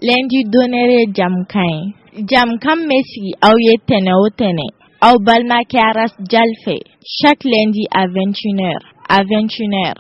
Lundi donere jamkan. Jamkan Messi Aouye Tene au Tene. Au Balma Karas Jalfe. Chaque lundi à 21h. À 21h.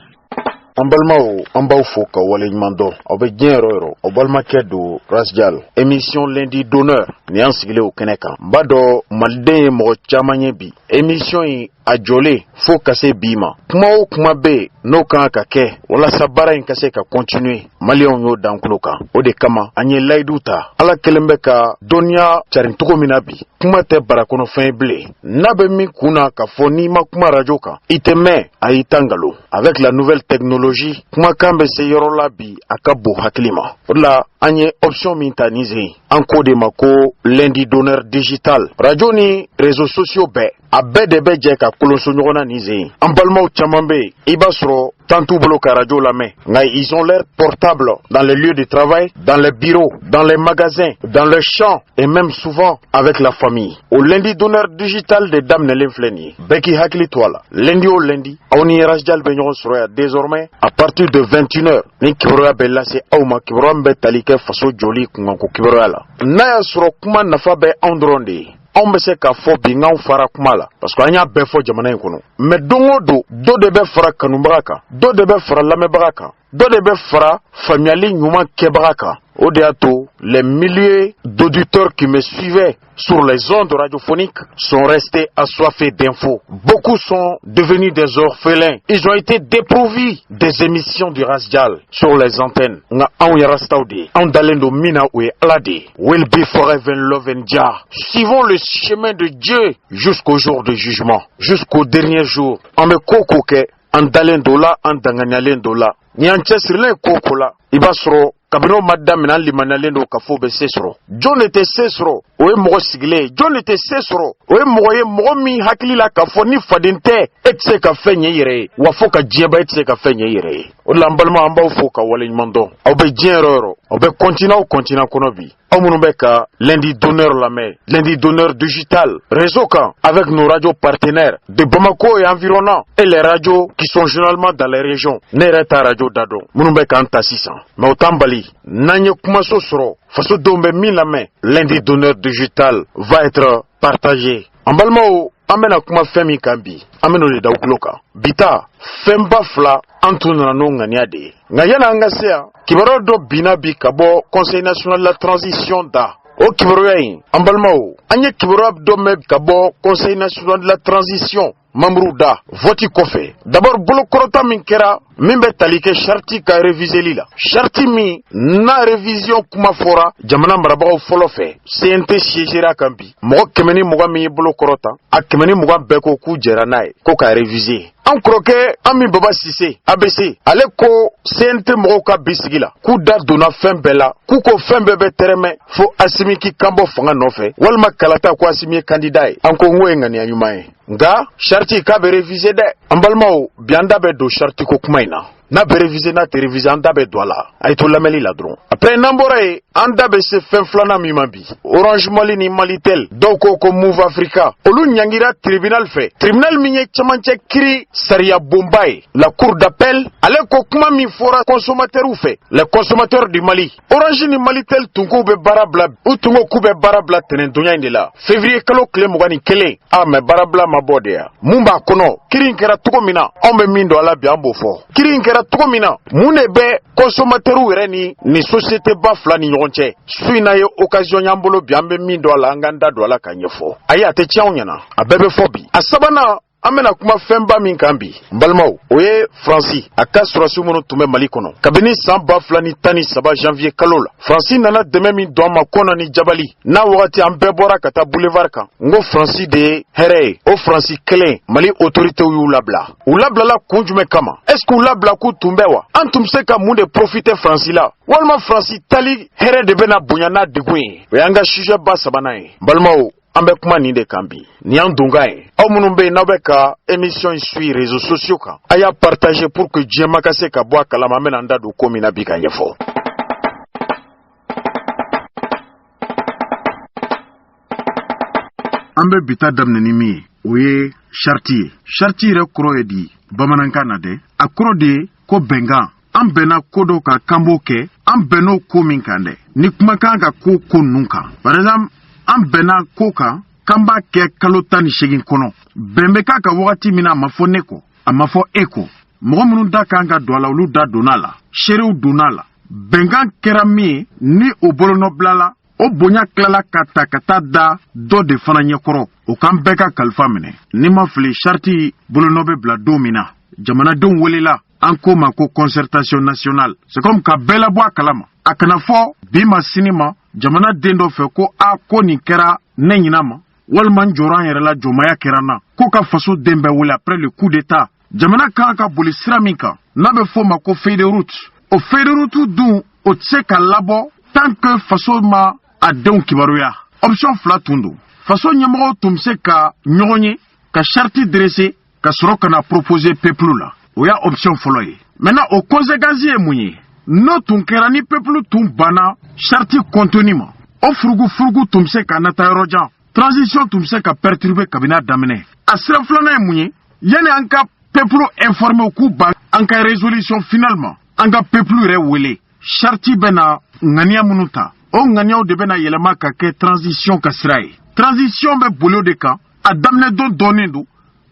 An balimaw an b'aw fo ka waleɲuman dɔn aw bɛ diɲɛ yɔrɔ yɔrɔ aw balimakɛ don Rasjal émission lundi d'honneur ni y'an sigilen o kɛnɛ kan n b'a dɔn maliden ye mɔgɔ caman ye bi émission in a jɔlen fo ka se bi ma kuma o kuma bɛ yen n'o kan ka kɛ walasa baara in ka se ka continuer maliyɛnw y'o dan tulo kan o de kama an ye layidu ta ala kɛlen bɛ ka dɔnniya carin cogo min na bi kuma tɛ barakɔnɔfɛn ye bilen n'a bɛ min kun na k'a fɔ n'i ma kuma radio kan i tɛ mɛn a y'i ta ngalo avec la nouvelle technologie kumakan bɛ se yɔrɔ la bi a ka bon hakili ma o de la an ye option min ta nin sen an ko de ma ko lundi d'honneur digital radio ni réseaux sociaux bɛɛ a bɛɛ de bɛ jɛ ka kolonso ɲɔgɔn na nin sen an balimaw caman bɛ yen i b'a sɔrɔ temps t'u bolo ka radio lamɛn nka ils ont leur portable dans les lieux de travail dans les bureaux dans les magasins dans les champs et même souvent avec la famille au lundi d'honneur digital de daminɛlen filɛ nin ye bɛɛ k'i hakili to a la lundi o lundi aw ni Rasjal bɛ ɲɔgɔn sɔrɔ yan désormais à partir de 21h ni kibaruya bɛ lase aw ma kibaruya min bɛ tali kɛ faso jɔli kunkanko kibaruya la n'a y'a sɔrɔ kuma nafa bɛ anw dɔrɔn de ye anw bɛ se k'a fɔ bi n'anw fara kuma la parce que an y'a bɛɛ fɔ jamana in kɔnɔ mais don o don dɔ de bɛ fara kanubaga kan dɔ de bɛ fara lamɛnbaga kan dɔ de bɛ fara faamuyali ɲuman kɛbaga kan o de y'a to les milliers d'auditeurs qui me suivaient sur les ondes radiophoniques sont restés assoiffés d'infos. Beaucoup sont devenus des orphelins. Ils ont été dépourvus des émissions du Rasjal sur les antennes. Nga anw yarastaw de, anw dalen do mina ou ala de. Will be forever in love and jar. Suivons le chemin de Dieu jusqu'au jour de jugement, jusqu'au dernier jour. An be koko ke, an dalen do la, an danganialen do la. Ni an cɛsirilen koko la, i b'a sɔrɔ kabini ma daminɛ an limaniyalen don ka fɔ bɛ se sɔrɔ jɔn de tɛ se sɔrɔ o ye mɔgɔ sigilen ye jɔn de tɛ se sɔrɔ o ye mɔgɔ min hakili la k'a fɔ ni faden tɛ e tɛ se ka fɛn ɲɛ i yɛrɛ ye wa fo ka diɲɛba e tɛ se ka fɛn ɲɛ i yɛrɛ ye o de la an balima an b'aw fo ka waleɲuman dɔn aw bɛ diɲɛ yɔrɔ yɔrɔ aw bɛ continent kɔnɔ bi aw minnu bɛ ka lundi d'honneur lamɛn lundi d'honneur digital réseau kan avec nos radios partenaires de Bamako et environnant et les radios qui sont généralement dans les régions ne yɛrɛ ta radio da dɔn minnu bɛ k'an ta sisan mais o t'an bali n'an ye kumaso sɔrɔ faso denw bɛ min lamɛn lundi d'honneur digital va être partagé an balimaw an bɛna kuma fɛn min kan bi an bɛna o de da aw tulo kan bi ta fɛnba fila an tun nana n'o ŋaniya de ye nka yanni an ka se yan kibaruya dɔ binna bi ka bɔ conseil national de la transition da o kibaruya in an balimaw an ye kibaruya dɔ mɛn ka bɔ conseil national de la transition membres da vote kɔfɛ d'abord bolokɔrɔta min kɛra min bɛ tali kɛ charte ka réviseli la charte min n'a révision kuma fɔra jamana marabagaw fɔlɔ fɛ CNT siégera kan bi mɔgɔ 120 min ye bolokɔrɔta a 120 bɛɛ ko k'u jɛra n'a ye ko k'a réviser an kɔrɔkɛ Ami Baba Sise ABC ale ko CNT mɔgɔw ka bi sigi la k'u da donna fɛn bɛɛ la k'u ko fɛn bɛɛ bɛ tɛrɛmɛ fo Asimi k'i kan bɔ fanga nɔfɛ walima kalata ko Asimi ye candidat ye an ko n ko ye ŋaniya ɲuman ye nka charte k'a bɛ réviser dɛ an balimaw bi an da bɛ don charte ko kuma in na n'a bɛ réviser n'a tɛ réviser an da bɛ don a la a ye to lamɛnli la dɔrɔn après n'an bɔra yen an da bɛ se fɛn filanan min ma bi Orange Mali ni Malitel dɔw ko Move Africa olu ɲangira tribunal fɛ tribunal min ye camancɛ kiiri sariya bonba ye la cour d'appel ale ko kuma min fɔra consommateurs fɛ les consommateurs du Mali Orange ni Malitel tun k'u bɛ baara bila u tun ko k'u bɛ baara bila tɛnɛndonya in de la février kalo tile 21 mais baara bila ma bɔ de yan mun b'a kɔnɔ kiiri in kɛra cogo min na anw bɛ min dɔn a la bi an b'o fɔ kiiri in kɛra cogo min na mun de bɛ consommateurs yɛrɛ ni société ba fila ni ɲɔgɔn cɛ su in na ye occasion y'an bolo bi an bɛ min dɔn a la an k'an da don a la ka ɲɛfɔ ayi a tɛ tiɲɛ anw ɲɛna a bɛɛ bɛ fɔ bi a sabanan an bɛna kuma fɛnba min kan bi n balimaw o ye Faransi a ka sɔrɔsi minnu tun bɛ Mali kɔnɔ kabini san 2013 janvier kalo la Faransi nana dɛmɛ min don an ma kɔnɔ ni jabali n'a wagati an bɛɛ bɔra ka taa boulevard kan n ko Faransi de ye hɛrɛ ye o Faransi kelen Mali autorités y'u labila u labilala kun jumɛn kama est-ce que u labila k'u tun bɛ wa an tun bɛ se ka mun de profiter Faransi la walima Faransi tali hɛrɛ de bɛna bonya n'a degun ye o y'an ka sujet ba sabanan ye n balimaw an bɛ kuma nin de kan bi ni y'an donkan ye aw minnu bɛ yen n'aw bɛ ka émission suivre réseaux sociaux kan a y'a partager pour que diɲɛma ka se ka bɔ a kalama an bɛna an da don ko min na bi ka ɲɛfɔ an bɛ bi ta daminɛ ni min ye o ye charte ye charte yɛrɛ kɔrɔ ye di bamanankan na dɛ a kɔrɔ de ye ko bɛnkan an bɛnna ko dɔ ka kan b'o kɛ an bɛnn'o ko min kan dɛ ni kuma kan ka ko ninnu kan par exemple an bɛnna ko kan k'an b'a kɛ kalo 18 kɔnɔ bɛn bɛ k'a ka wagati min na a ma fɔ ne kɔ a ma fɔ e kɔ mɔgɔ minnu da kan ka don a la olu da donna a la seerew donna a la bɛnkan kɛra min ye ni o bolonɔbila la o bonya tilala ka taa da dɔ de fana ɲɛkɔrɔ o k'an bɛɛ ka kalifa minɛ ni ma fili charti bolonɔ bɛ bila don min na jamanadenw welela an ko ma ko concertation nationale c'est comme ka bɛɛ labɔ a kalama a kana fɔ bi ma sini ma jamanaden dɔ fɛ ko ko nin kɛra ne ɲina ma walima n jɔra an yɛrɛ la jɔnmaya kɛra n na ko ka faso den bɛɛ wele après le coup d'état jamana kan ka boli sira min kan n'a bɛ fɔ ma ko feuille de route o feuille de route dun o tɛ se ka labɔ tant que faso ma a denw kibaruya option 2 tun don faso ɲɛmɔgɔw tun bɛ se ka ɲɔgɔn ye ka charte dressé ka sɔrɔ ka na proposer peuple la o y'a option fɔlɔ ye maintenant o conséquence ye mun ye n'o tun kɛra ni peuple tun banna charte contenu ma o furugu tun bɛ se ka nata yɔrɔ jan transition tun bɛ se ka perturber kabini a daminɛ a sira filanan ye mun ye yanni an ka peuple informé k'u ban an ka résolution finalement an ka peuple yɛrɛ wele charte bɛ na ŋaniya minnu ta o ŋaniyaw de bɛna yɛlɛma ka kɛ transition ka sira ye transition bɛ boli o de kan a daminɛ don dɔɔnin don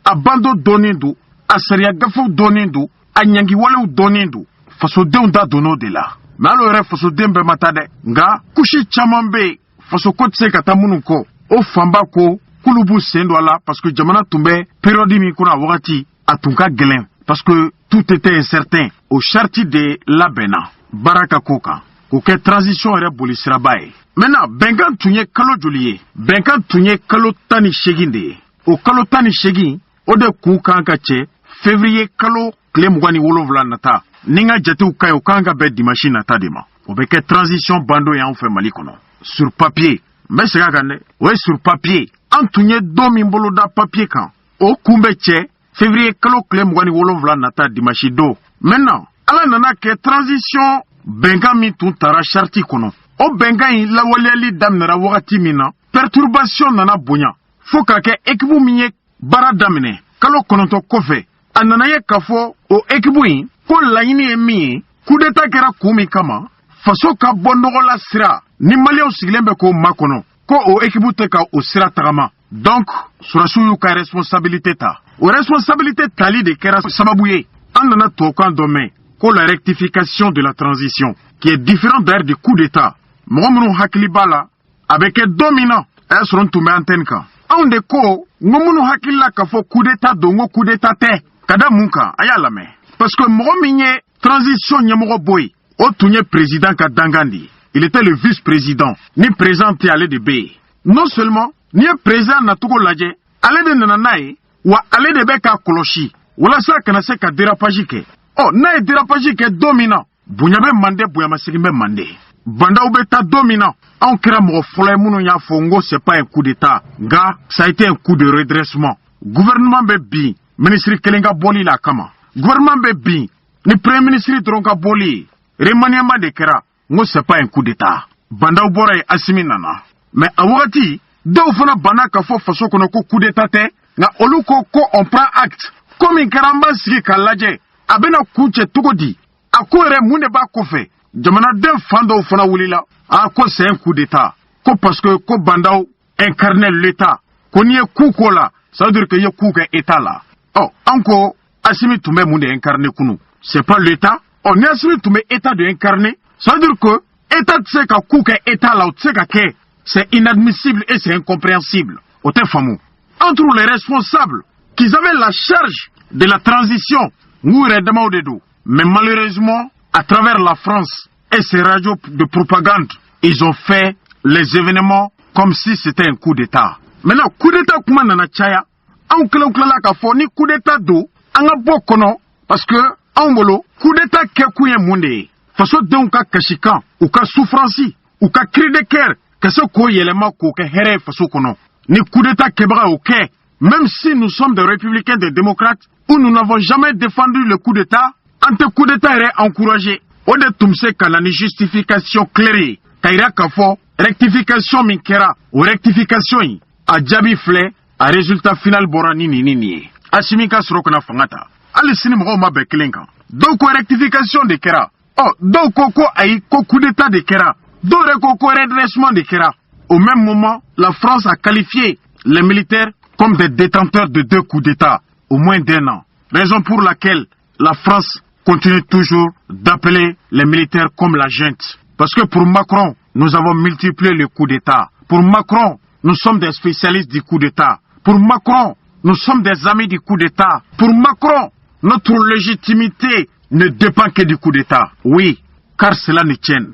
a ban don dɔɔnin don a sariya gafew dɔɔnin don a ɲangiwalew dɔɔnin don fasodenw da donn'o de la mais al'o yɛrɛ fasoden bɛɛ ma taa dɛ nka kusi caman bɛ yen fasoko tɛ se ka taa minnu kɔ o fanba ko k'olu b'u sen don a la parce que jamana tun bɛ période min kɔnɔ a wagati a tun ka gɛlɛn parce que tout était incertain o charte de labɛnna baara ka ko kan k'o kɛ transition yɛrɛ boli siraba ye maintenant bɛnkan tun ye kalo joli ye bɛnkan tun ye kalo 18 de ye o kalo 18 o de kun kan ka cɛ février kalo tile 27 nata ni ka jatew ka ye o kan ka bɛn dimanche nata de ma o bɛ kɛ transition bando ye anw fɛ Mali kɔnɔ sur papier n bɛ segin a kan dɛ o ye sur papier an tun ye don min bolo da papier kan o kun bɛ cɛ février kalo tile 27 nata dimanche don maintenant ala nana kɛ transition bɛnkan min tun taara charte kɔnɔ o bɛnkan in lawaleyali daminɛra wagati min na perturbation nana bonya fo ka kɛ équipe min ye baara daminɛ kalo 9 kɔfɛ a nana ye k'a fɔ o équipe in ko laɲini ye min ye coup d'état kɛra kun min kama faso ka bɔ nɔgɔ la sira ni maliyɛnw sigilen bɛ k'o makɔnɔ ko o équipe tɛ ka o sira tagama donc surasiw y'u ka responsabilité ta o responsabilité tali de kɛra sababu ye an nana tubabukan dɔ mɛn ko la rectification de la transition qui est différent d'ailleurs du coup d'état mɔgɔ minnu hakili b'a la a bɛ kɛ don min na a y'a sɔrɔ n tun bɛ antenne kan anw de ko n ko minnu hakili la k'a fɔ coup d'état don n ko coup d'état tɛ ka da mun kan a y'a lamɛn parce que mɔgɔ min ye transition ɲɛmɔgɔ bɔ yen o tun ye président ka dangan de ye il était le vice-président ni président tɛ ale de bɛ yen non seulement ni ye président nacogo lajɛ ale de nana n'a ye wa ale de bɛ k'a kɔlɔsi walasa kana se ka dérapage kɛ n'a ye dérapage kɛ don min na bonya bɛ mande bonyamasegin bɛ mande bandaw bɛ taa don min na anw kɛra mɔgɔ fɔlɔ ye minnu y'a fɔ n ko c'est pas un coup d'état nka ça a été un coup de redressement gouvernement bɛ bin ministre kelen ka bɔli la kama gouvernement bɛ bin ni premier ministre dɔrɔn ka bɔli ye remaniement de kɛra n ko c'est pas un coup d'état bandaw bɔra ye Asimi nana mais a wagati dɔw fana banna k'a fɔ faso kɔnɔ ko coup d'état tɛ nka olu ko on prend acte ko min kɛra an b'a sigi k'a lajɛ a bɛna kun cɛ cogo di a ko yɛrɛ mun de b'a kɔfɛ jamanaden fan dɔw fana wulila ko c'est un coup d'état ko parce que ko bandaw incarner l'état ko n'i ye coup k'o la ça veut dire que i ye coup kɛ état la an ko Asimi tun bɛ mun de incarner kunu c'est pas l'état ni Asimi tun bɛ état de incarner ça veut dire que état tɛ se ka coup kɛ état la o tɛ se ka kɛ c'est inadmissible et c'est incompréhensible o tɛ faamu entre les responsables qui avaient la charge de la transition nous redemandons de dos. Mais malheureusement, à travers la France et ses radios de propagande, ils ont fait les événements comme si c'était un coup d'état. Maintenant, coup d'état comment nana chaya? On kla ka fo ni coup d'état do, anga bokono parce que en bolo, coup d'état ke kuye monde. Faso donc ka kashikan ou ka souffrance ou ka cri de cœur que ce ko yelema ko ke here faso kono. Ni coup d'état kebra OK. Même si nous sommes des républicains, des démocrates, où nous n'avons jamais défendu le coup d'État, ante coup d'État est encouragé. On de tumse kanani justification claire. Kaira kafo, rectification minkera, ou rectification yi. A jabi flé, a résultat final bora nini. Asimi ka soro kana fangata. Ali sini mɔgɔw ma bɛn kelen kan. donc rectification de kera. Oh, donc koko aïe coup d'état de kera. Donc koko redressement de kera. Au même moment, la France a qualifié les militaires comme des détenteurs de 2 coups d'état au moins d'1 an. Raison pour laquelle la France continue toujours d'appeler les militaires comme la junte. Parce que pour Macron, nous avons multiplié les coups d'état. Pour Macron, nous sommes des spécialistes du coup d'état. Pour Macron, nous sommes des amis du coup d'état. Pour Macron, notre légitimité ne dépend que du coup d'état. Oui, car cela ne tient.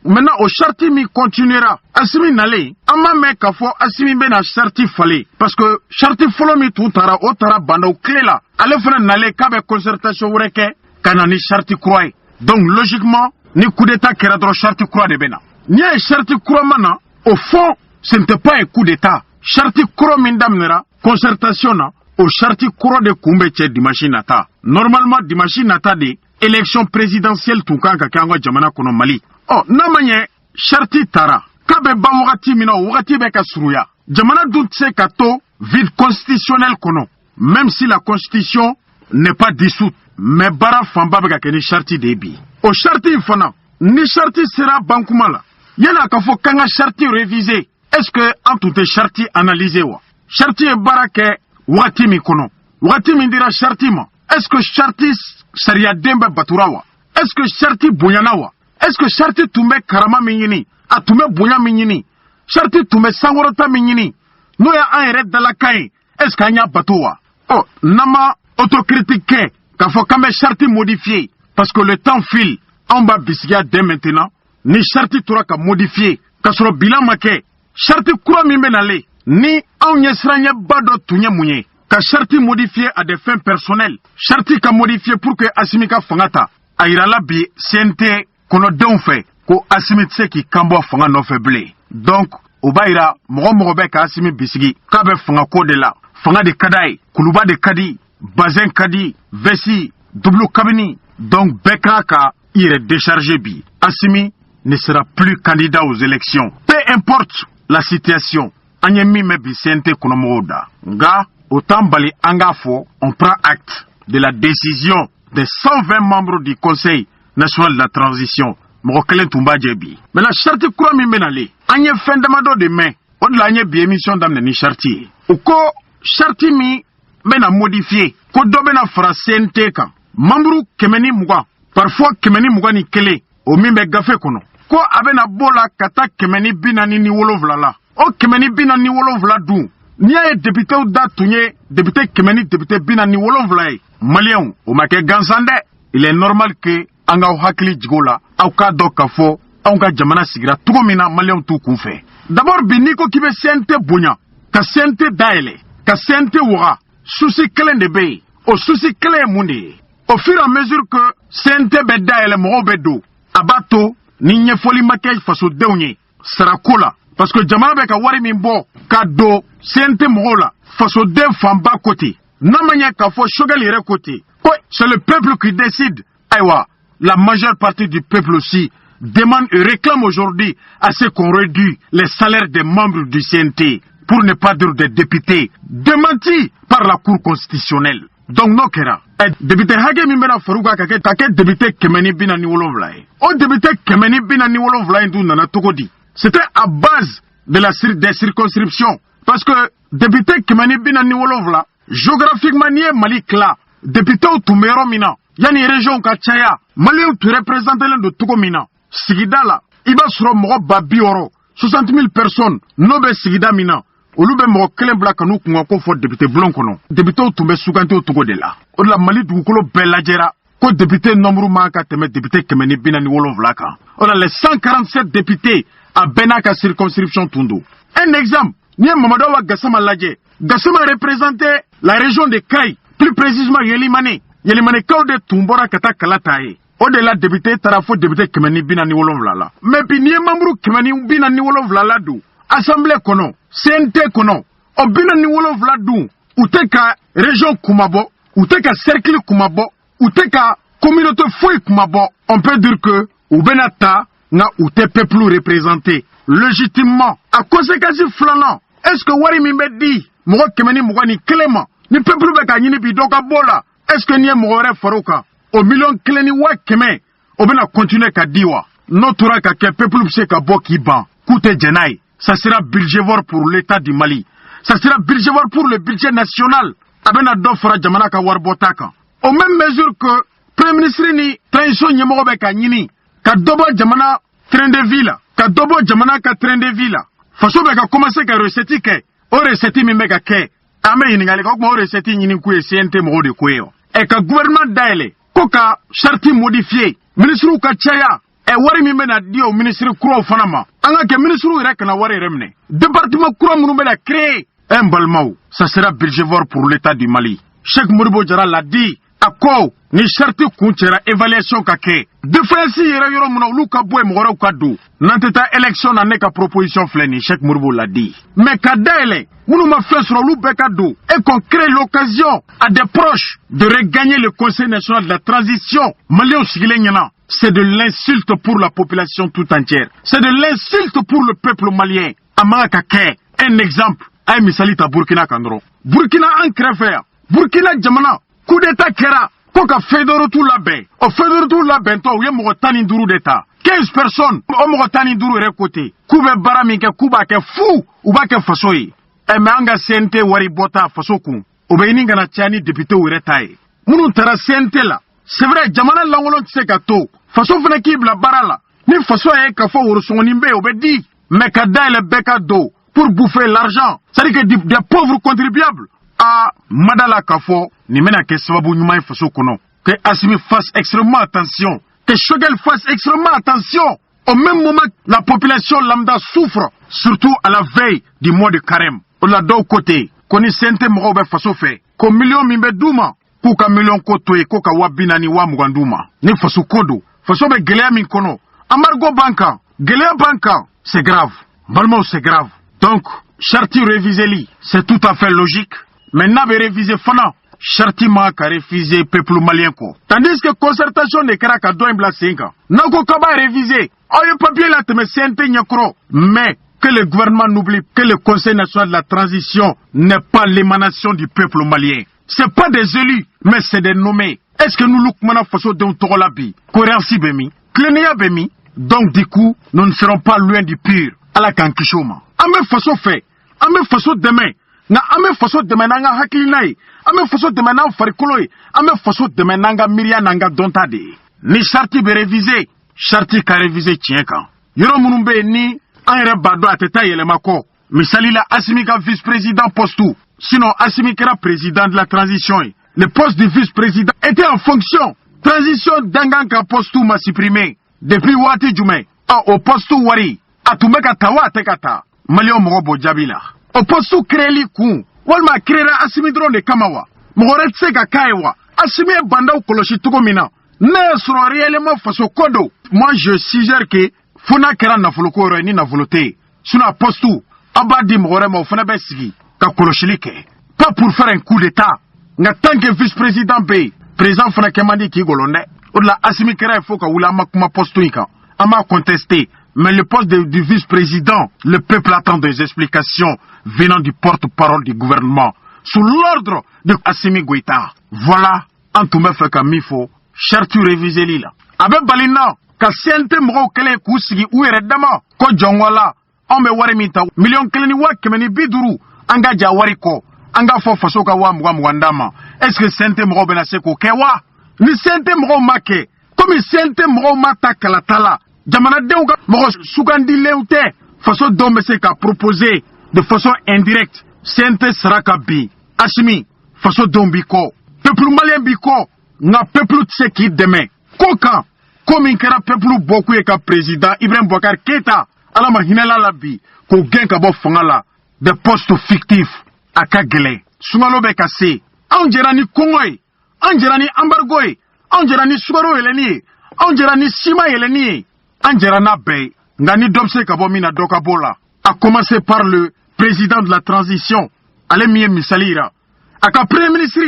Maintenant, au Charti mi continuera. Assimi nale, ama me kafo Assimi bena Charti fallait. Parce que Charti follow mi tout tara o tara banda o clé là. Ale fana nale kabe concertation wureke kanani Charti croix. Donc logiquement, ni coup d'état kera dro Charti croix de bena. Ni a Charti croix mana, au fond, ce n'était pas un coup d'état. Charti croix mindamnera, concertation na, au Charti croix de kumbeche dimanche nata. Normalement dimanche nata de élection présidentielle tout kan ka kango jamana kono Mali. Oh, namanye Charti tara. Kabe ba wakati mina wakati beka suruya. Jamana doutse kato vide constitutionnel kono. Même si la constitution n'est pas dissoute. Mais bara famba beka keni Charti debi. O Charti fana. Ni Charti sera bankumala. Yana kafo kanga Charti révisé. Est-ce que en tout est Charti analysé wa? Charti e bara ke wakati mi kono. Wakati mi dira Charti ma. Est-ce que Charti saria dembe baturawa? Est-ce que Charti bonyanawa? Est-ce que Charti tume karama minyini? A tume bonya minyini? Charti tume sangorota minyini? Nous ya un red de la caille. Est-ce qu'il y a batoua? Oh, nama autocritique. Qu'il faut quand même Charti modifier. Parce que le temps file. En bas bisiga dès maintenant. Ni Charti tura ka modifier. Kasoro bilan make. Charti kura mi menale. Ni on yesranye bado tunye mounye. Ka Charti modifier à des fins personnelles. Charti ka modifier pour que Asimika fangata. Aïrala bi CNT. Kono don fait ko Assimi tseki kambo fanga no faible. Donc obaira mogo be ka Assimi bisigi ka be fanga ko de la fanga de kadai kuluba de kadi bazin kadi vesi double kabini. Donc beka ka ire décharger bi. Assimi ne sera plus candidat aux élections. Peu importe la situation. Anyemi me bi sente kono moda. Nga autant bali angafo on prend acte de la décision des 120 membres du Conseil national de la transition. Mokelen Tumba Djebi. Mais la Charti croit mi menale. Anye fendamado de main. On l'a nye bi émission d'amne ni Charti. Ou ko Charti mi mena modifié. Ko do bena fra CNT kan. Membru kemeni muga. Parfois kemeni muga ni kele. O mi me gafe kono. Ko abena bola kata kemeni binani ni wolovla la. O kemeni binani wolovla du. Ni a député ou da tunye député kemeni député binani wolovla e. Malien o make gansande. Il est normal que anga hakli jigola au ka do kafo anga jamana sigira tugo mina malion tu kunfe. D'abord biniko kibe sente bunya ka sente daele ka sente wura souci clé de be au souci clé mundi. Au fur et à mesure que sente be daele mo bedo abato ni nyefoli makej faso dewnye sarakola parce que jamana be ka wari mimbo ka do sente mola faso de famba côté namanya kafo shogali re côté. C'est le peuple qui décide. Aïwa, la majeure partie du peuple aussi demande et réclame aujourd'hui à ce qu'on réduise les salaires des membres du CNT, pour ne pas dire des députés, démentis par la Cour constitutionnelle. Donc, non, Kera. Député Hage Mimena Farouka Kake député Kemeni Binani Wolovlae. O député Kemeni Binani Wolovlae d'où Nana Tokodi. C'était à base de des circonscriptions. Parce que député Kemeni Binani Wolovla, géographiquement, n'y est Malik là. Député ou Tumero Mina, yani région Kachaya, Malien tu représentes l'un de Togo Mina, Sigidala, Iba sura Moro Babioro, 60 000 personnes, Nobe Sigida Mina, Olube Moro Kelen Blakanou Kungako for député Blonkono, député ou Tumbe Sukante ou Togo de la, Ola Mali Dukolo Belagera, ko député Nomru Maka Teme député Kemeni Binani Wolovlaka, Ola les 147 députés à Benaka circonscription Tundo. Un exemple, Nia Mamadawa Gassama Ladje, Gassama représentait la région de Kaï, plus précisément Yelimane Kaude Tumbora Kata Kalatae. Au-delà député Tarafo député Kemeni Binani Wolovlala. Mais puis ni membre Kemeni Binani Wolovlala du. Assemblée kono, CNT kono. O Binani Wolovlala du. Ou te ka région Kumabo, ou te ka cercle Kumabo, ou te ka communauté Foy Kumabo. On peut dire que ou benata na ou te peuple représenté légitimement. À conséquence flanant. Est-ce que Wari Mimbe dit Moro Kemeni Mougani Clément ni peuple beka nyini bi doka bola est-ce que nie mogore faruka o million kleni wa keme o bena continuer ka diwa no tora ka ke peuple bse ka boki ban koute jenai. Ça sera budgévore pour l'État du Mali. Ça sera budgévore pour le budget national. Abena dofra jamana ka warbotaka. Au même mesure que Premier ministre ni transition nyemo be ka nyini ka dobo jamana train de ville ka dobo jamana ka train de ville. Faso be ka commencer ka recette ke o recette mi mega ke ame yiningale ka o recette nyini ku e CNT mo de kweo. E ka gouvernement daile ko ka charte modifié ministre ka chaya e wari mi mena dio ministre kuro fanama anga ke ministre ire kana wari remne département kuro munu mena créer un balmau. Ça sera budgévore pour l'État du Mali. Cheikh Modibo Diarra l'a dit. Ako ni charte kunchera évaluation kake. Différence yera yoro muna luka boy mora ukadu. Nanteta élection na neka proposition fleni Cheikh Modibo l'a dit. Mais kadele munu ma fait sur lu bekado et qu'on crée l'occasion à des proches de regagner le Conseil national de la transition. Malien sigilenyana. C'est de l'insulte pour la population tout entière. C'est de l'insulte pour le peuple malien. Amaka kake. Un exemple. Ay misalita Burkina Kandro. Burkina en crève. Burkina jamana. Coup d'état kera. Koka fédéro tout la bain. Au fédéro tout la bain, toi, ouye mogotani nduru d'état. 15 personnes. O mogotani nduru rekote. Koube baramike, kuba ke fou. Uba ke fasoyi. Eme anga CNT wari bota fasoku. Obe ininga na tiani député ou retaye. Munu tara CNT la. C'est vrai, jamana langolon tse kato. Faso fene kibla barala. Ni faso ye kafo urusongonimbe obe di. Mekada le beka do. Pour bouffer l'argent. C'est-à-dire que des pauvres contribuables. Ah, Madala Kafo, ni mena ke sababu nyuma faso kono. Que Assimi fasse extrêmement attention. Que Choguel fasse extrêmement attention. Au même moment, la population lambda souffre. Surtout à la veille du mois de Carême. On l'a d'autre côté. Koni sente mrobe faso fait. Ko million mimbe douma. Kuka million kotoe koka wabinani wa muganduma. Ni faso kodo. Faso be gelea min kono. Amargo banka. Gelea banka. C'est grave. Balmo c'est grave. Donc, Charti révisé c'est tout à fait logique. Maintenant, réviser Fana, Charti ma ka réviser peuple malien ko. Tandis que concertation de Karaka doit bla 5 ans. Nako kaba réviser. Oh, le papier là te me sente nyakro. Mais que le gouvernement n'oublie que le Conseil national de la transition n'est pas l'émanation du peuple malien. C'est pas des élus, mais c'est des nommés. Est-ce que nous loukmana faso de Togolabi, Koreansi Bemi, Klenia Bemi? Donc du coup, nous ne serons pas loin du pire. À la Kankishoma. Ame faso fait. Ame faso demain. Na ame faso demain nanga hakilinaï. Ame faso demain nanga farikoloï. Ame faso demain nanga miria nanga dontade. Ni charti be révisé. Charti ka révisé tienkan. Yoro munumbe ni anre bado ateta yelemako. Misali la Assimi ka vice-président postou. Sinon Assimi kera président de la transition. Le poste de vice-président était en fonction. Transition danganka postou m'a supprimé. Depuis Wati Djoume. Au postou wari. Atumeka tawa tekata. Malio mrobo jabila. Oposu kreli ku. Walma krera Assimi drone kamawa. Mgoret seka kaiwa. Assimi banda ukoloshi tukomina. Ne soro réellement faso kodo. Moi je suggère que fona kera na foloko ni na voloté. Suna postu abadi mgorema fona besigi ka koloshilike. Pas pour faire un coup d'état. Nga tant que vice-président B, président fona kemandi ki golonde. Odla Assimi kera faut ka wula makuma postu ika. Ama contesté. Mais le poste du vice-président, le peuple attend des explications venant du porte-parole du gouvernement, sous l'ordre de Assimi Goïta. Voilà, en tout me fait comme il faut, chartu réviser l'île. Avec Balina, ka siente mro kele kusigi ouere dama, ko jongwala, on me wari mita, million keleni wa kemeni biduru, anga jawari ko, anga fo fasoka wa mwandama. Est-ce que siente mro benaseko kewa? Ni siente mro make, comme siente mro mata kalatala. Jamana Deuga, Moro Sougandi Leute, façon d'homme qu'a proposé de façon indirecte, Sente Sarakabi, Assimi, façon d'ombiko, peuple malien biko, n'a peuple de ce qui demain. Koka, comme un peuple beaucoup et président Ibrahim Bouakar Keita, à la mahinela labi, qu'on gagne kabo fangala, des postes fictifs, à Kagele, Sungalobe Kassé, Angerani Kongoy, Angerani Ambargoy, Angerani Sugaro Eleni, Angerani Sima Eleni. Angerana Bey, Ngani Domse Kabomina Dokabola, a commencé par le président de la transition, Alemie Misalira. Aka Premier ministre,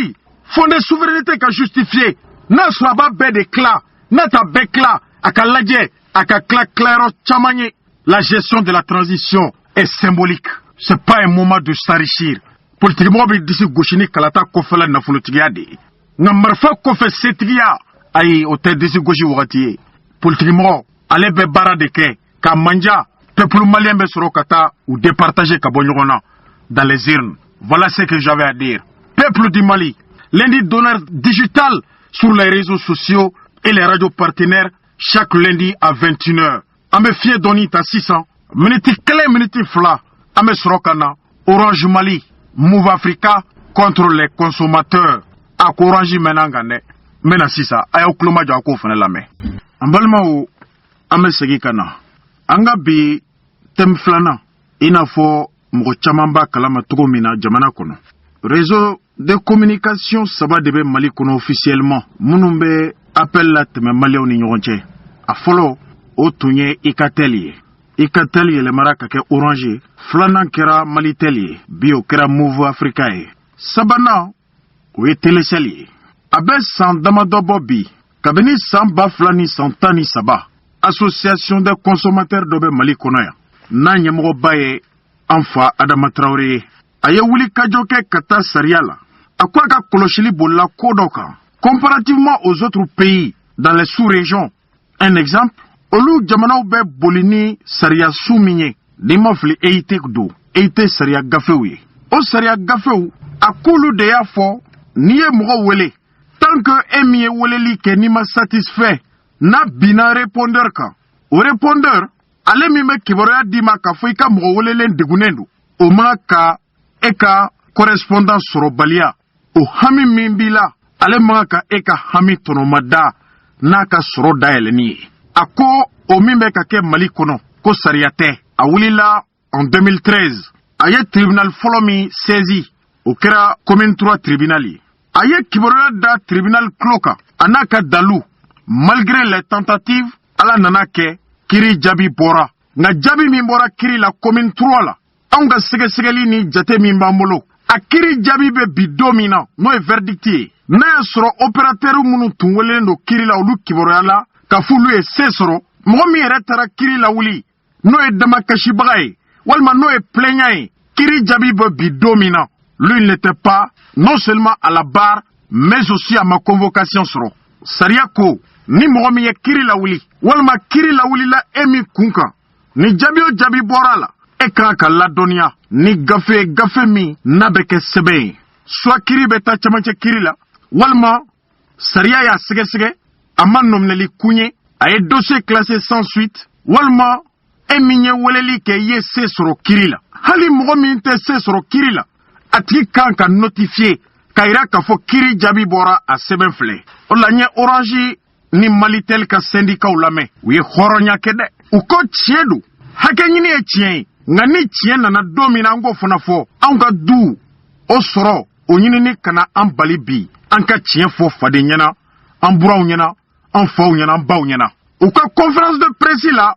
fondé souveraineté qu'a justifié, n'a soit pas bé de cla, n'a ta bécla, aka ladje, aka claro chamanye. La gestion de la transition est symbolique. C'est pas un moment de s'enrichir. Politiquement, d'ici Gauchini Kalata Kofela Nafolotigiade. N'a marfa Kofe Setigia, ayi o tɛ disi gosi wagati ye politique mɔgɔ ale bɛ baara de kɛ ka manja peuple malien bɛ sɔrɔ ka taa u départager ka bɔ ɲɔgɔn na dans les urnes. Voilà ce que j'avais à dire. Peuple du Mali, lundi d'honneur digital sur les réseaux sociaux et les radios partenaires chaque lundi à 21h. An bɛ fiɲɛ dɔɔni ta sisan minute kelen minute fila an bɛ sɔrɔ ka na Orange Mali Move Africa contre les consommateurs. A ko Orange mɛnna n kan dɛ. N bɛna sisan a y'aw tulo majɔ a k'o fana lamɛn. An balimaw an bɛ segin ka na an ka bi thème filanan i n'a fɔ mɔgɔ caman b'a kalama cogo min na jamana kɔnɔ. Réseau de communication saba de bɛ Mali kɔnɔ officiellement minnu bɛ appel la tɛmɛ maliyɛnw ni ɲɔgɔn cɛ. A fɔlɔ o tun ye Icatel ye. Icatel yɛlɛmara ka kɛ Orange ye. Filanan kɛra Malitel ye. Bi o kɛra Move Africa ye. Sabanan o ye Telecel ye. A bɛ san damadɔ bɔ bi kabini san 2013 association des consommateurs dɔ bɛ Mali kɔnɔ yan. N'a ɲɛmɔgɔba ye an fa Adama Traoré ye. A ye wuli kajɔ kɛ ka taa sariya la. A ko a ka kɔlɔsili bolila ko dɔ kan. Comparativement aux autres pays dans les sous-régions. Un exemple, olu jamanaw bɛ boli ni sariya su min ye. N'i ma fili EIT do. EIT sariya gafew ye. O sariya gafew a k'olu de y'a fɔ n'i ye mɔgɔ wele tant que e min ye weleli kɛ n'i ma satisfait n'a binna répondeur kan. O répondeur ale min bɛ kibaruya d'i ma k'a fɔ i ka mɔgɔ welelen degunnen don. O ma ka e ka correspondance sɔrɔ baliya. O hami min b'i la ale ma ka e ka hami tɔnɔmada n'a ka sɔrɔ dayɛlɛni ye. A ko o min bɛ ka kɛ Mali kɔnɔ ko sariya tɛ. A wulila en 2013. A ye tribunal fɔlɔ min saisi o kɛra commune 3 tribunal ye. A ye kibaruya da tribunal tulo kan a n'a ka dalu. Malgré les tentatives ala nana kɛ kiri jaabi bɔra. Nka jaabi min bɔra kiri la commune 3 la anw ka sɛgɛsɛgɛli ni jate min b'an bolo a kiri jaabi bɛ bi don min na n'o ye verdict ye. N'a y'a sɔrɔ opérateur minnu tun welelen don kiri la olu kibaruya la ka f'olu ye se sɔrɔ mɔgɔ min yɛrɛ taara kiri la wuli n'o ye damakasibaga ye walima n'o ye plaignant ye kiri jaabi bɛ bi don min na lui il n'était pas non seulement à la barre mais aussi à ma convocation sɔrɔ. Sariya ko ni mɔgɔ min ye kiri la wuli walima kiri la wuli la e min kun kan ni jaabi o jaabi bɔra la e kan ka ladɔnniya ni gafe min n'a bɛ kɛ sɛbɛn ye. Soit kiri bɛ taa cɛmancɛ kiri la walima sariya y'a sɛgɛsɛgɛ a ma nominali kun ye a ye dossier classé sans suite walima e min ye weleli kɛ i ye se sɔrɔ kiri la. Hali mɔgɔ min tɛ se sɔrɔ kiri la a tigi kan ka notifier ka yira k'a fɔ kiri jaabi bɔra a sɛbɛn filɛ. O la n ye Orange ni Malitel ka syndicat lamɛn u ye hɔrɔnya kɛ dɛ. U ko tiɲɛ don hakɛ ɲini ye tiɲɛ ye nka ni tiɲɛ nana don min na an k'o fana fɔ anw ka du o sɔrɔ o ɲinini kana an bali bi an ka tiɲɛ fɔ faden ɲɛna an buraw ɲɛna an faw ɲɛna an baw ɲɛna. U ka conférence de presse la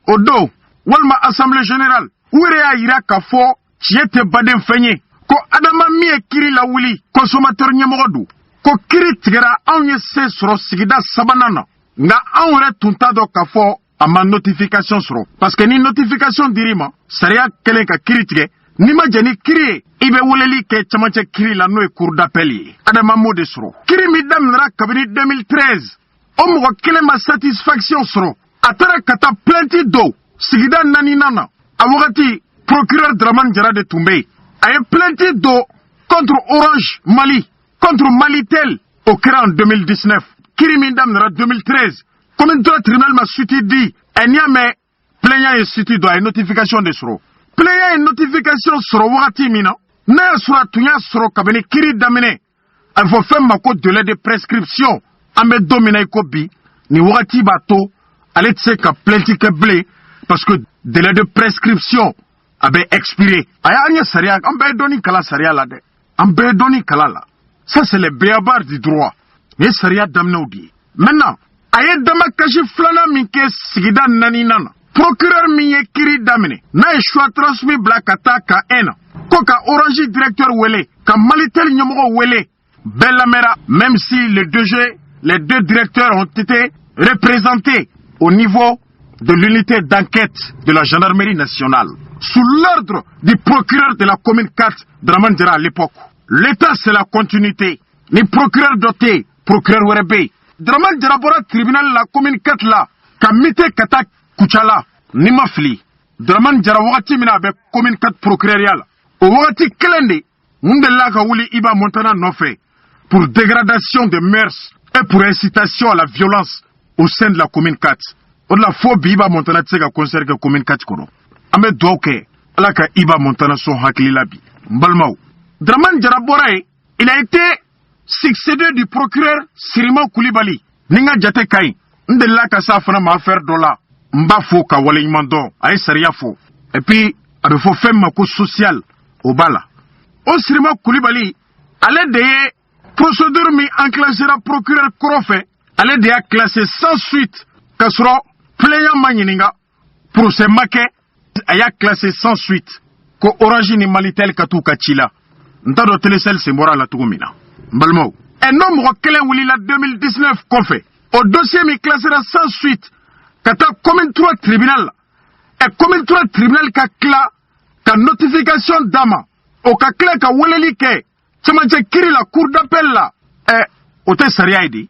o don walima assemblée générale u yɛrɛ y'a yira k'a fɔ tiɲɛ tɛ baden fɛn ye ko adama min ye kiri la wuli consommateur ɲɛmɔgɔ don ko kiri tigɛra anw ye se sɔrɔ sigida sabanan na nka anw yɛrɛ tun t'a dɔn k'a fɔ a ma notification sɔrɔ parce que ni notification dir'i ma sariya kɛlen ka kiri tigɛ n'i ma jɛ ni kiri ye i bɛ weleli kɛ cɛmancɛ kiri la n'o ye cour d'appel ye. Adama m'o de sɔrɔ. Kiri min daminɛra kabini 2013 o mɔgɔ kelen ma satisfaction sɔrɔ a taara ka taa plainte do sigida 4nan na a wagati procureur Dramane Jara de tun bɛ yen a ye plainte do contre Orange Mali contre Malitel o kɛra en 2019 kiri min daminɛra 2013 commune 3 tribunal ma suite di ɛ n'i y'a mɛn plaignant ye suite do a ye notification de sɔrɔ. Plaignant ye notification sɔrɔ wagati min na n'a y'a sɔrɔ a tun y'a sɔrɔ kabini kiri daminɛ a bɛ fɔ fɛn ma ko délai de prescription an bɛ don min na i ko bi nin wagati b'a to ale tɛ se ka plainte kɛ bilen parce que délai de prescription a bɛ expiré. A y'an ye sariya an bɛɛ ye dɔɔni kala sariya la dɛ an bɛɛ ye dɔɔni kala la ça c'est le béaba du droit nin ye sariya daminɛw de ye. Maintenant a ye damakasi filanan min kɛ sigida 4nan na procureur min ye kiri daminɛ n'a ye choix transmis bila ka taa ka na ko ka Orange directeur wele ka Malitel ɲɛmɔgɔ wele bɛɛ lamɛnra même si les deux directeurs ont été représentés au niveau de l'unité d'enquête de la gendarmerie nationale sous l'ordre du procureur de la commune 4 Dramane Jara à l'époque. L'État c'est la continuité ni procureur doté procureur wɛrɛ bɛ yen Dramane Diarra bɔra tribunal la commune 4 la ka mite ka taa Kucala ni ma fili Dramane Diarra wagati min a bɛ commune 4 procureuria la o wagati kelen de mun delila ka wuli Iba Montana nɔfɛ pour dégradation des mœurs et pour incitation à la violence au sein de la commune 4. O de la fo bi Iba Montana tɛ se ka concert kɛ commune 4 kɔnɔ an bɛ dugawu kɛ Ala ka Iba Montana sɔn hakili la bi n balimaw Dramane Diarra bɔra ye il a été succédé du procureur Sirima Koulibaly ni n ka jate ka ɲi n delila ka s'a fana ma affaire dɔ la n b'a fɔ ka waleɲuman dɔn a ye sariya fɔ et puis a bɛ fɔ fɛn min ma ko social o b'a la o Sirima Koulibaly ale de ye procédure min enclenchera procureur kɔrɔ fɛ ale de y'a classé sans suite k'a sɔrɔ plaignant ma ɲininka procès ma kɛ a y'a classé sans suite ko Orange ni Malitel ka t'u ka ci la n t'a dɔn Télécel sen bɔra a la cogo min na n balimaw n'o mɔgɔ kelen wulila 2019 kɔfɛ o dossier min classera sans suite ka taa commune 3 tribunal la commune 3 tribunal ka tila ka notification d'a ma o ka tila ka weleli kɛ cɛmancɛ kiri la cour d'appel la o tɛ sariya ye de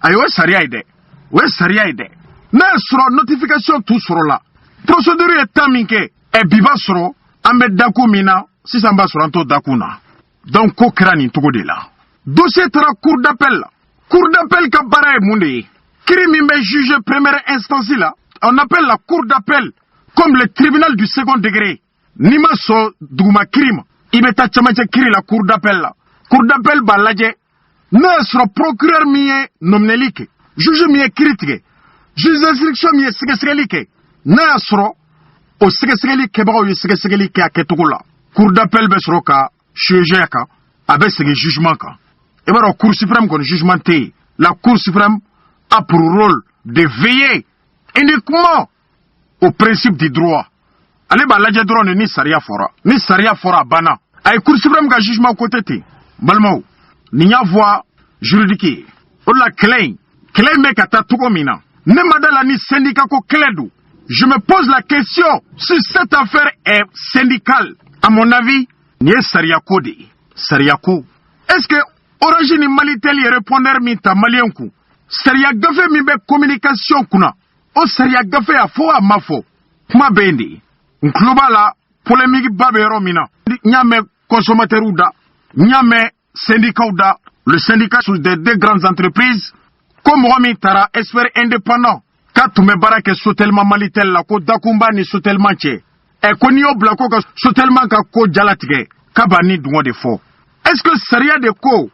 ayi o ye sariya ye dɛ o ye sariya ye dɛ n'a y'a sɔrɔ notification t'u sɔrɔ la procédure ye temps min kɛ bi b'a sɔrɔ an bɛ dakun min na sisan b'a sɔrɔ an t'o dakun na donc ko kɛra nin cogo de la dossier taara cour d'appel la cour d'appel ka baara ye mun de ye kiri min bɛ juger première instance la on appelle la cour d'appel comme le tribunal du second degré n'i ma sɔn duguma kiri ma i bɛ taa cɛmancɛ kiri la cour d'appel la cour d'appel b'a lajɛ n'a y'a sɔrɔ procureur min ye nomineli kɛ juge min ye kiri tigɛ juge d'instruction min ye sɛgɛsɛgɛli kɛ n'a y'a sɔrɔ o sɛgɛsɛgɛli kɛbagaw ye sɛgɛsɛgɛli kɛ a kɛcogo la cour d'appel bɛ sɔrɔ ka siéger kan a bɛ segin jugement kan i b'a dɔn cour suprême kɔni jugement tɛ yen la cour suprême a pour rôle de veiller uniquement au principe du droit ale b'a lajɛ dɔrɔn de ni sariya fɔra a banna a ye cour suprême ka jugement côté ten balimaw nin y'a voie juridique ye o de la kɛlɛ in bɛ ka taa cogo min na ne ma da la ni syndicat ko kɛlɛ don. Je me pose la question si cette affaire est syndicale. À mon avis, ni Sariako de. Sariako. Est-ce que Orange ni Malitel y répondeur mi ta malien ku? Saria gafe mi be communication kuna. O saria gafe a fo a mafo. Kuma bende. Nkloba la polémique babe romina. Nyame consommateur ou da. Nyame syndicat ou da. Le syndicat sous des deux grandes entreprises. Comme Romi Tara, espère indépendant. Ka tun bɛ baara kɛ Sotelma Malitel la ko dakunba ni Sotelma cɛ ko n'i y'o bila ko ka Sotelma ka ko jalatigɛ k'a b'a ni dungo de fɔ est-ce que sariya de ko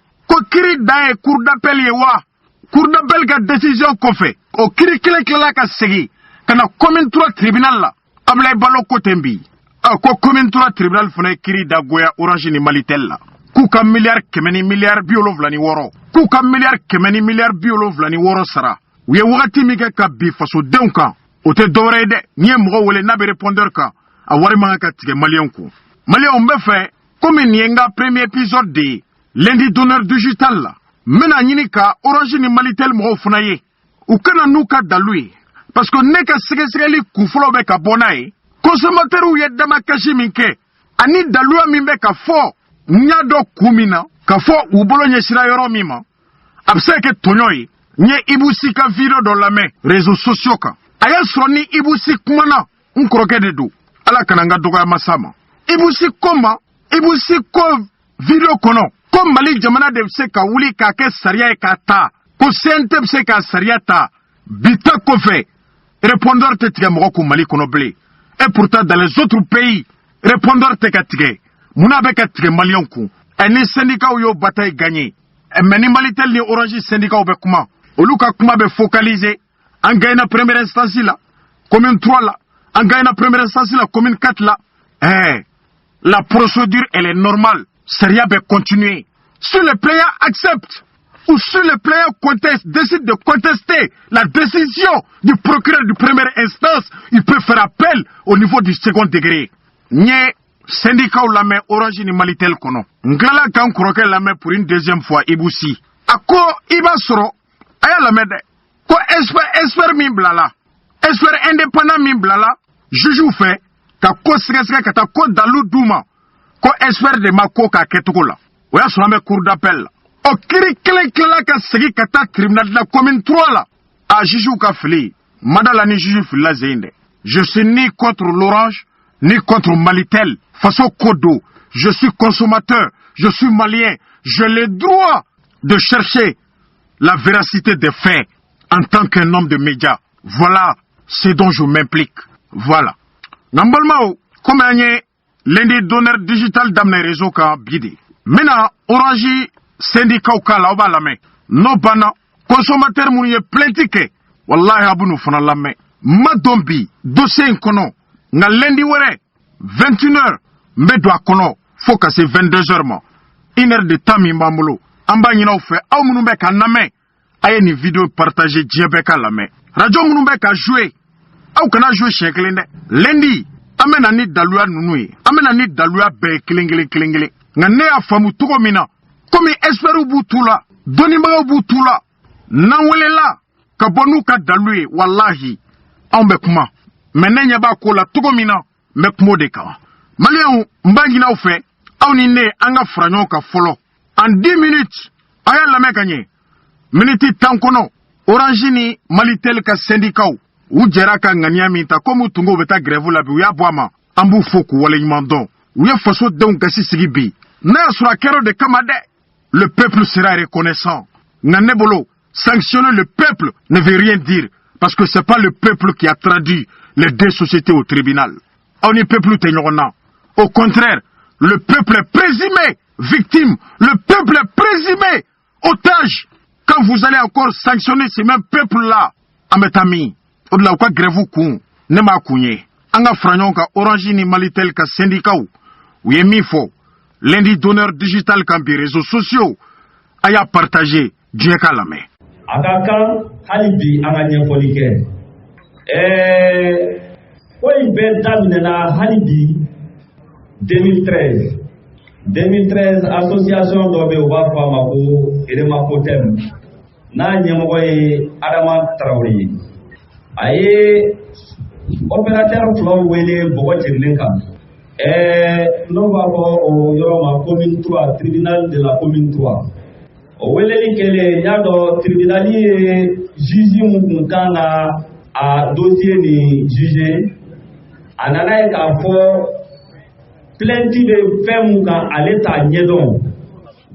kiri da ye cour d'appel ye wa cour d'appel ka décision kɔfɛ o kiri kelen tilala ka segin ka na commune 3 tribunal la Ablaye Balo ko ten bi ko commune 3 tribunal fana ye kiri da goya Orange ni Malitel la k'u ka miliyari 100 ni miliyari 76 k'u ka miliyari 100 ni miliyari 76 sara u ye wagati min kɛ ka bi fasodenw kan o tɛ dɔwɛrɛ ye dɛ n'i ye mɔgɔ wele n'a bɛ répondeur kan a wari man ka tigɛ maliyɛnw kun maliyɛnw bɛ fɛ komi nin ye n ka premier épisode de ye lundi d'honneur digital la n bɛna ɲini ka Orange ni Malitel mɔgɔw fana ye u kana n'u ka dalu ye parce que ne ka sɛgɛsɛgɛli kunfɔlɔw bɛ ka bɔ n'a ye consommateurs ye damakasi min kɛ ani daluya min bɛ ka fɔ n y'a dɔn kun min na ka fɔ u bolo ɲɛsira yɔrɔ min ma a bɛ se ka kɛ tɔɲɔ ye n ye Ibousi ka video dɔ lamɛn réseaux sociaux kan a y'a sɔrɔ ni Ibousi kumana n kɔrɔkɛ de don ala kana n ka dɔgɔyama s'a ma Ibousi ko video kɔnɔ ko Mali jamana de bɛ se ka wuli k'a kɛ sariya ye k'a ta ko CNT bɛ se ka sariya ta bi ta kɔfɛ répondeur tɛ tigɛ mɔgɔ kun Mali kɔnɔ bilen et pourtant dans les autres pays répondeur tɛ ka tigɛ munna bɛ ka tigɛ maliyɛnw kun ni syndicat y'o bataille gagné mais ni Malitel ni Orange syndicat bɛ kuma olu ka kuma bɛ focaliser an gagné première instance la commune 3 la an gagné première instance la commune 4 la la procédure elle est normale sariya bɛ continuer si le plaignant accepte ou si le plaignant décide de contester la décision du procureur de première instance il peut faire appel au niveau du second degré nye syndicat lamɛn Orange ni Malitel kɔnɔ n tilala ka n kɔrɔkɛ lamɛn pour une deuxième fois Ibousi a ko i b'a sɔrɔ a y'a lamɛn dɛ ko expert min bilala expert indépendant min bilala juge fɛ ka ko sɛgɛsɛgɛ ka taa ko dalu d'u ma ko expert de ma ko k'a kɛcogo la o y'a sɔrɔ an bɛ cour d'appel la o kiri kelen kila ka segi ka taa tribunal de la commune 3 la a juge ka fili madala ni juge fila zeinde. Je suis ni contre l'Orange ni contre Malitel façon kodo. Je suis consommateur, je suis malien, j'ai le droit de chercher la véracité des faits en tant qu'un homme de médias. Voilà ce dont je m'implique. Voilà. Nambalmao, comme lundi donneur digital d'amener réseau ka bidi. Maintenant, Orange syndicat ka la oba lame. No bana consommateur moun ye plentique. Wallahi abunu fana lame. Madombi dossier kono nga lundi were 21h mbedo akono faut que c'est 22h ma. 1 heure de temps mi mamulo. Amba nyina fait aw munu be ka name. Aye ni vidéo partager djebe ka lame. Radio munu be ka jouer. Aw kana jouer cheklende. Lundi amena ni dalua nunui. Amena ni dalua be klingele. Nga ne afamu tuko mina. Komi esperu butula. Doni ma butula. Nanwelela ka bonu ka dalue wallahi. Ambe kuma. Menenya ba ko la tuko mina me kumo de ka. Malion mbangi na ofe. Aw ni ne anga franyo ka folo. En 10 minutes aya la mekanye. Miniti tankono. Orange ni Malitel ka syndicat ou jera ka ngania minta komu tungo beta grève la bi uya boama ambu foku wala imandon uya faso donc kasi sigibi na sura kero de kamade le peuple sera reconnaissant nanebolo sanctionner le peuple ne veut rien dire parce que c'est pas le peuple qui a traduit les deux sociétés au tribunal on est peuple tenyona au contraire le peuple est présumé victime le peuple est présumé otage quand vous allez encore sanctionner ces mêmes peuples là ametami au-delà quoi grève ou ne m'a cougné. Anga franyon ka Orange ni Malitel ka syndicat ou yé mifo. Lundi donneur digital ka bi réseaux sociaux. Aya partagé Dieu ka la main. Akakan halibi anga nyefolike. Koi be damina halibi 2013. 2013 association dobe wa fama ko ere makotem. Na nyemogo e Adama Traoré. Aye opérateur flow wele bogo jirlinka no va o yoroma commune 3 tribunal de la commune 3 o wele likele yado tribunali juge mu kanga a dossier ni juge anana ka fo plainte de femme kan aleta nyedon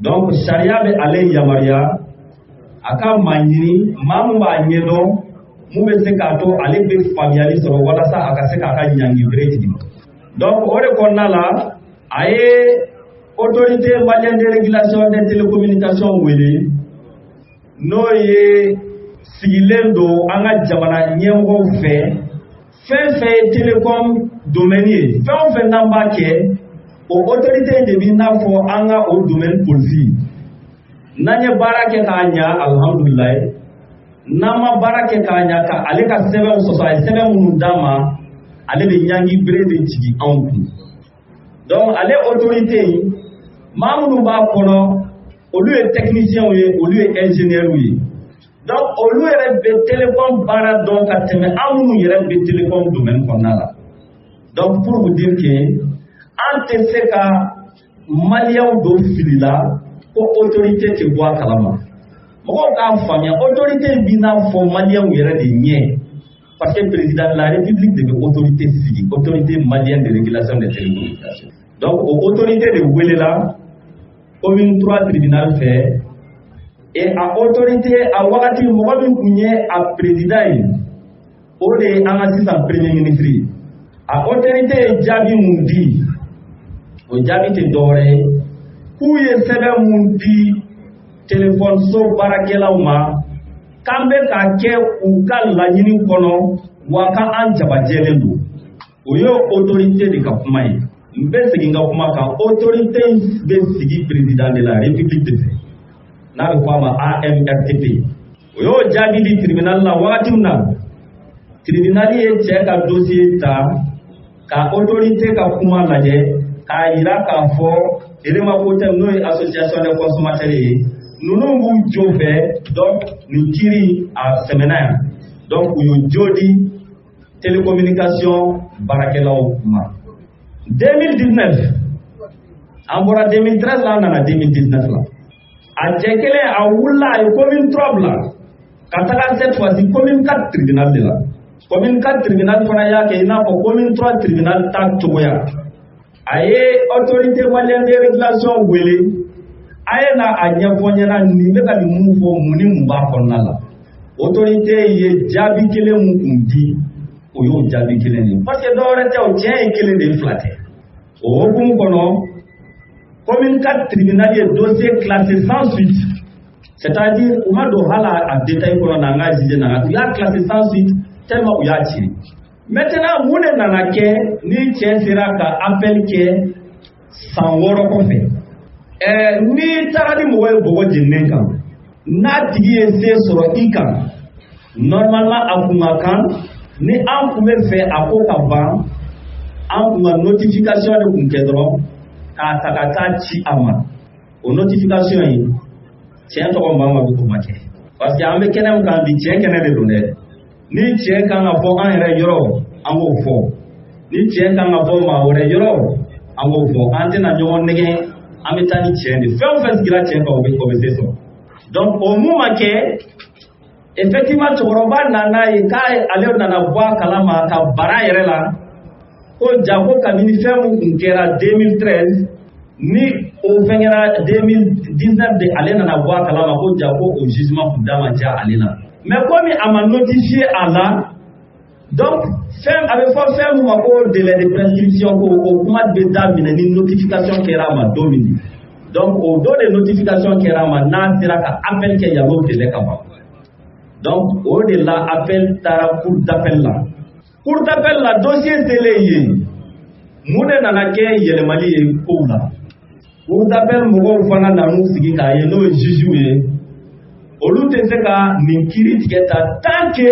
donc sharia be ale yamaria aka manjini mamu ba nyedon mube se ka to ale be familiali so wala sa aka se ka nyangi breti donc ore konna la aye autorité malienne de régulation des télécommunications wele no ye sigilendo anga jamana nyemgo fe télécom domaine fe namba ke o autorité de bina fo anga o domaine police nanye barake kanya alhamdulillah nama barake kanya ka ale ka sebe soso ay sebe munu dama ale be nyangi brede tigi anku donc ale autorité mamudu ba kono olu est technicien ou olu est ingénieur ou donc olu ere be télécom bara donc ateme amunu yere be télécom domaine konala donc pour vous dire que ante seka malien do filila ko autorité te bois kalama moko ka famia autorité bina fo malien yere de nye parce que le président de la République devait autorité civique autorité malienne de régulation des télécommunications donc autorité de Welela commune 3 tribunal fait et à autorité à wakati moko bin kunye a président o de an assistant premier ministre a autorité jabi mundi o jabi te dore kuye sebe mundi téléphone so barakela uma kambe ka ke u ka laɲini kono wa ka an jabajɛlen do o ye autorité de ka kuma ye n bɛ segin ka kuma kan autorité bɛ sigi président de la république de fɛ n'a bɛ fɔ a ma AMRTP o y'o jaabi di tribunal la wagati min na tribunal ye cɛ ka dossier ta ka autorité ka kuma lajɛ k'a yira k'a fɔ Eremakotem n'o ye association des consommateurs ye nunu b'u jo fɛ donc nin kiri a sɛmɛna yan donc u y'o jo di télécommunication baarakɛlaw ma 2019 an bɔra 2013 la an nana 2019 la a cɛ kelen a wulila a ye commune 3 bila ka taga cette fois-ci commune 4 tribunal de la commune 4 tribunal fana y'a kɛ i n'a fɔ commune 3 tribunal ta cogoya a ye autorité malienne de régulation wele a ye na a ɲɛfɔ ɲɛna nin bɛ ka nin mun fɔ mun ni mun b'a kɔnɔna la autorité ye jaabi kelen mun kun di o y'o jaabi kelen de parce que dɔwɛrɛ tɛ o tiɲɛ ye kelen de fila tɛ o hukumu kɔnɔ commune 4 tribunal ye dossier classé sans suite c'est-à-dire u ma don hali a détail kɔnɔ na an ka juge na u y'a classé sans suite tellement u y'a ci maintenant mun de nana kɛ ni cɛ sera ka appel kɛ san 6 kɔfɛ ni taara ni mɔgɔ ye bɔgɔ jeninen kan n'a tigi ye se sɔrɔ i kan normalement a kun ka kan ni an kun bɛ fɛ a ko ka ban an kun ka notification de kun kɛ dɔrɔn k'a ta ka taa ci a ma o notification in tiɲɛ tɔgɔ Mamadu Kumakɛ parce que an bɛ kɛnɛ min kan bi tiɲɛ kɛnɛ de don dɛ ni tiɲɛ kan ka fɔ an yɛrɛ yɔrɔ an b'o fɔ ni tiɲɛ kan ka fɔ maa wɛrɛ yɔrɔ an b'o fɔ an tɛna ɲɔgɔn nɛgɛn an bɛ taa ni tiɲɛ de fɛn o fɛn sigira tiɲɛ kan o bɛ se sɔrɔ donc o mun ma kɛ effectivement cɛkɔrɔba nana ye k'ale nana bɔ a kalama ka bara yɛrɛ la ko jago kabini fɛn min kun kɛra 2013 ni o fɛn kɛra 2019 de ale nana bɔ a kalama ko jago o jugement kun da ma diya ale la mais comme a ma notifié a la donc fɛn a bɛ fɔ fɛn min ma ko délai de prescription ko o kuma bɛ daminɛ ni notification kɛra a ma don min donc o don de notification kɛra a ma n'a sera ka appel kɛ yan'o délai ka ban donc o de la appel taara cour d'appel la cour d'appel la dossier selen ye mun de nana kɛ yɛlɛmali ye kow la cour d'appel mɔgɔw fana nan'u sigi k'a ye n'o ye juge ye olu tɛ se ka nin kiiri tigɛ ta tant que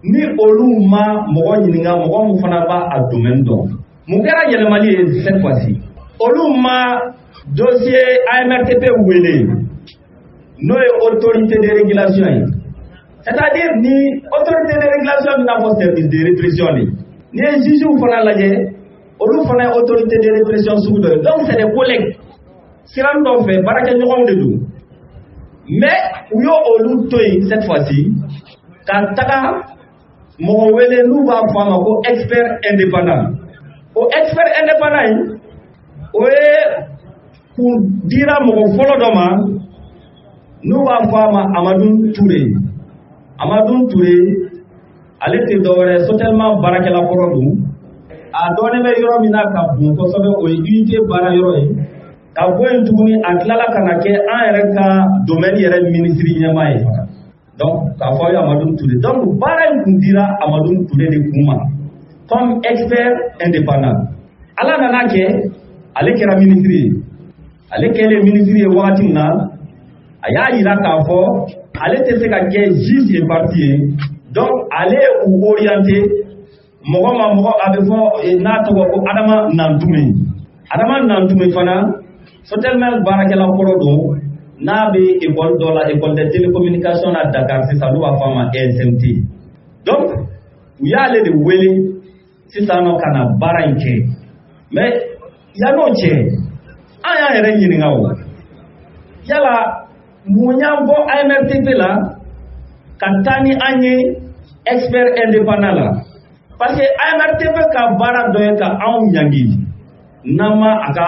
ni olu ma mɔgɔ ɲininka mɔgɔ min fana b'a a domaine dɔn mun kɛra yɛlɛmali ye cette fois-ci olu ma dossier AMRTP wele n'o ye autorité de régulation ye c'est-à-dire ni autorité de régulation bɛna fɔ service de répression de ni ye juge fana lajɛ olu fana ye autorité de répression sugu dɔ ye donc c'est des collègues siran dɔ fɛ baarakɛɲɔgɔnw de don mais u y'o olu to yen cette fois-ci ka taga mɔgɔ wele n'u b'a fɔ a ma ko expert indépendant o expert indépendant in o ye kun dira mɔgɔ fɔlɔ dɔ ma n'u b'a fɔ a ma Amadou Touré Amadou Touré ale tɛ dɔwɛrɛ Sotelma baarakɛla kɔrɔ don a dɔɔnin bɛ yɔrɔ min na ka bon kosɛbɛ o ye unité baara yɔrɔ ye ka bɔ yen tuguni a tilala ka na kɛ an yɛrɛ ka domaine yɛrɛ ministre ɲɛmaa ye fana donc k'a fɔ a ye Amadou Touré donc baara in kun dira Amadou Touré de kun ma comme expert indépendant ala nana kɛ ale kɛra ministre ye ale kɛlen ministre ye wagati min na a y'a yira k'a fɔ ale tɛ se ka kɛ juge et partie ye donc ale u orienté mɔgɔ ma mɔgɔ a bɛ fɔ n'a tɔgɔ ko Adama Nantume fana Sotelma baarakɛla kɔrɔ don n'a bɛ école dɔ la école de télécommunication na Dakar sisan n'u b'a fɔ a ma ESMT donc u y'ale de wele sisan nɔ ka na baara in kɛ mais yan'o cɛ an y'an yɛrɛ ɲininka o yala mun y'an bɔ AMRTP la ka taa ni an ye expert indépendant la parce que AMRTP ka baara dɔ ye ka anw ɲangi n'an ma a ka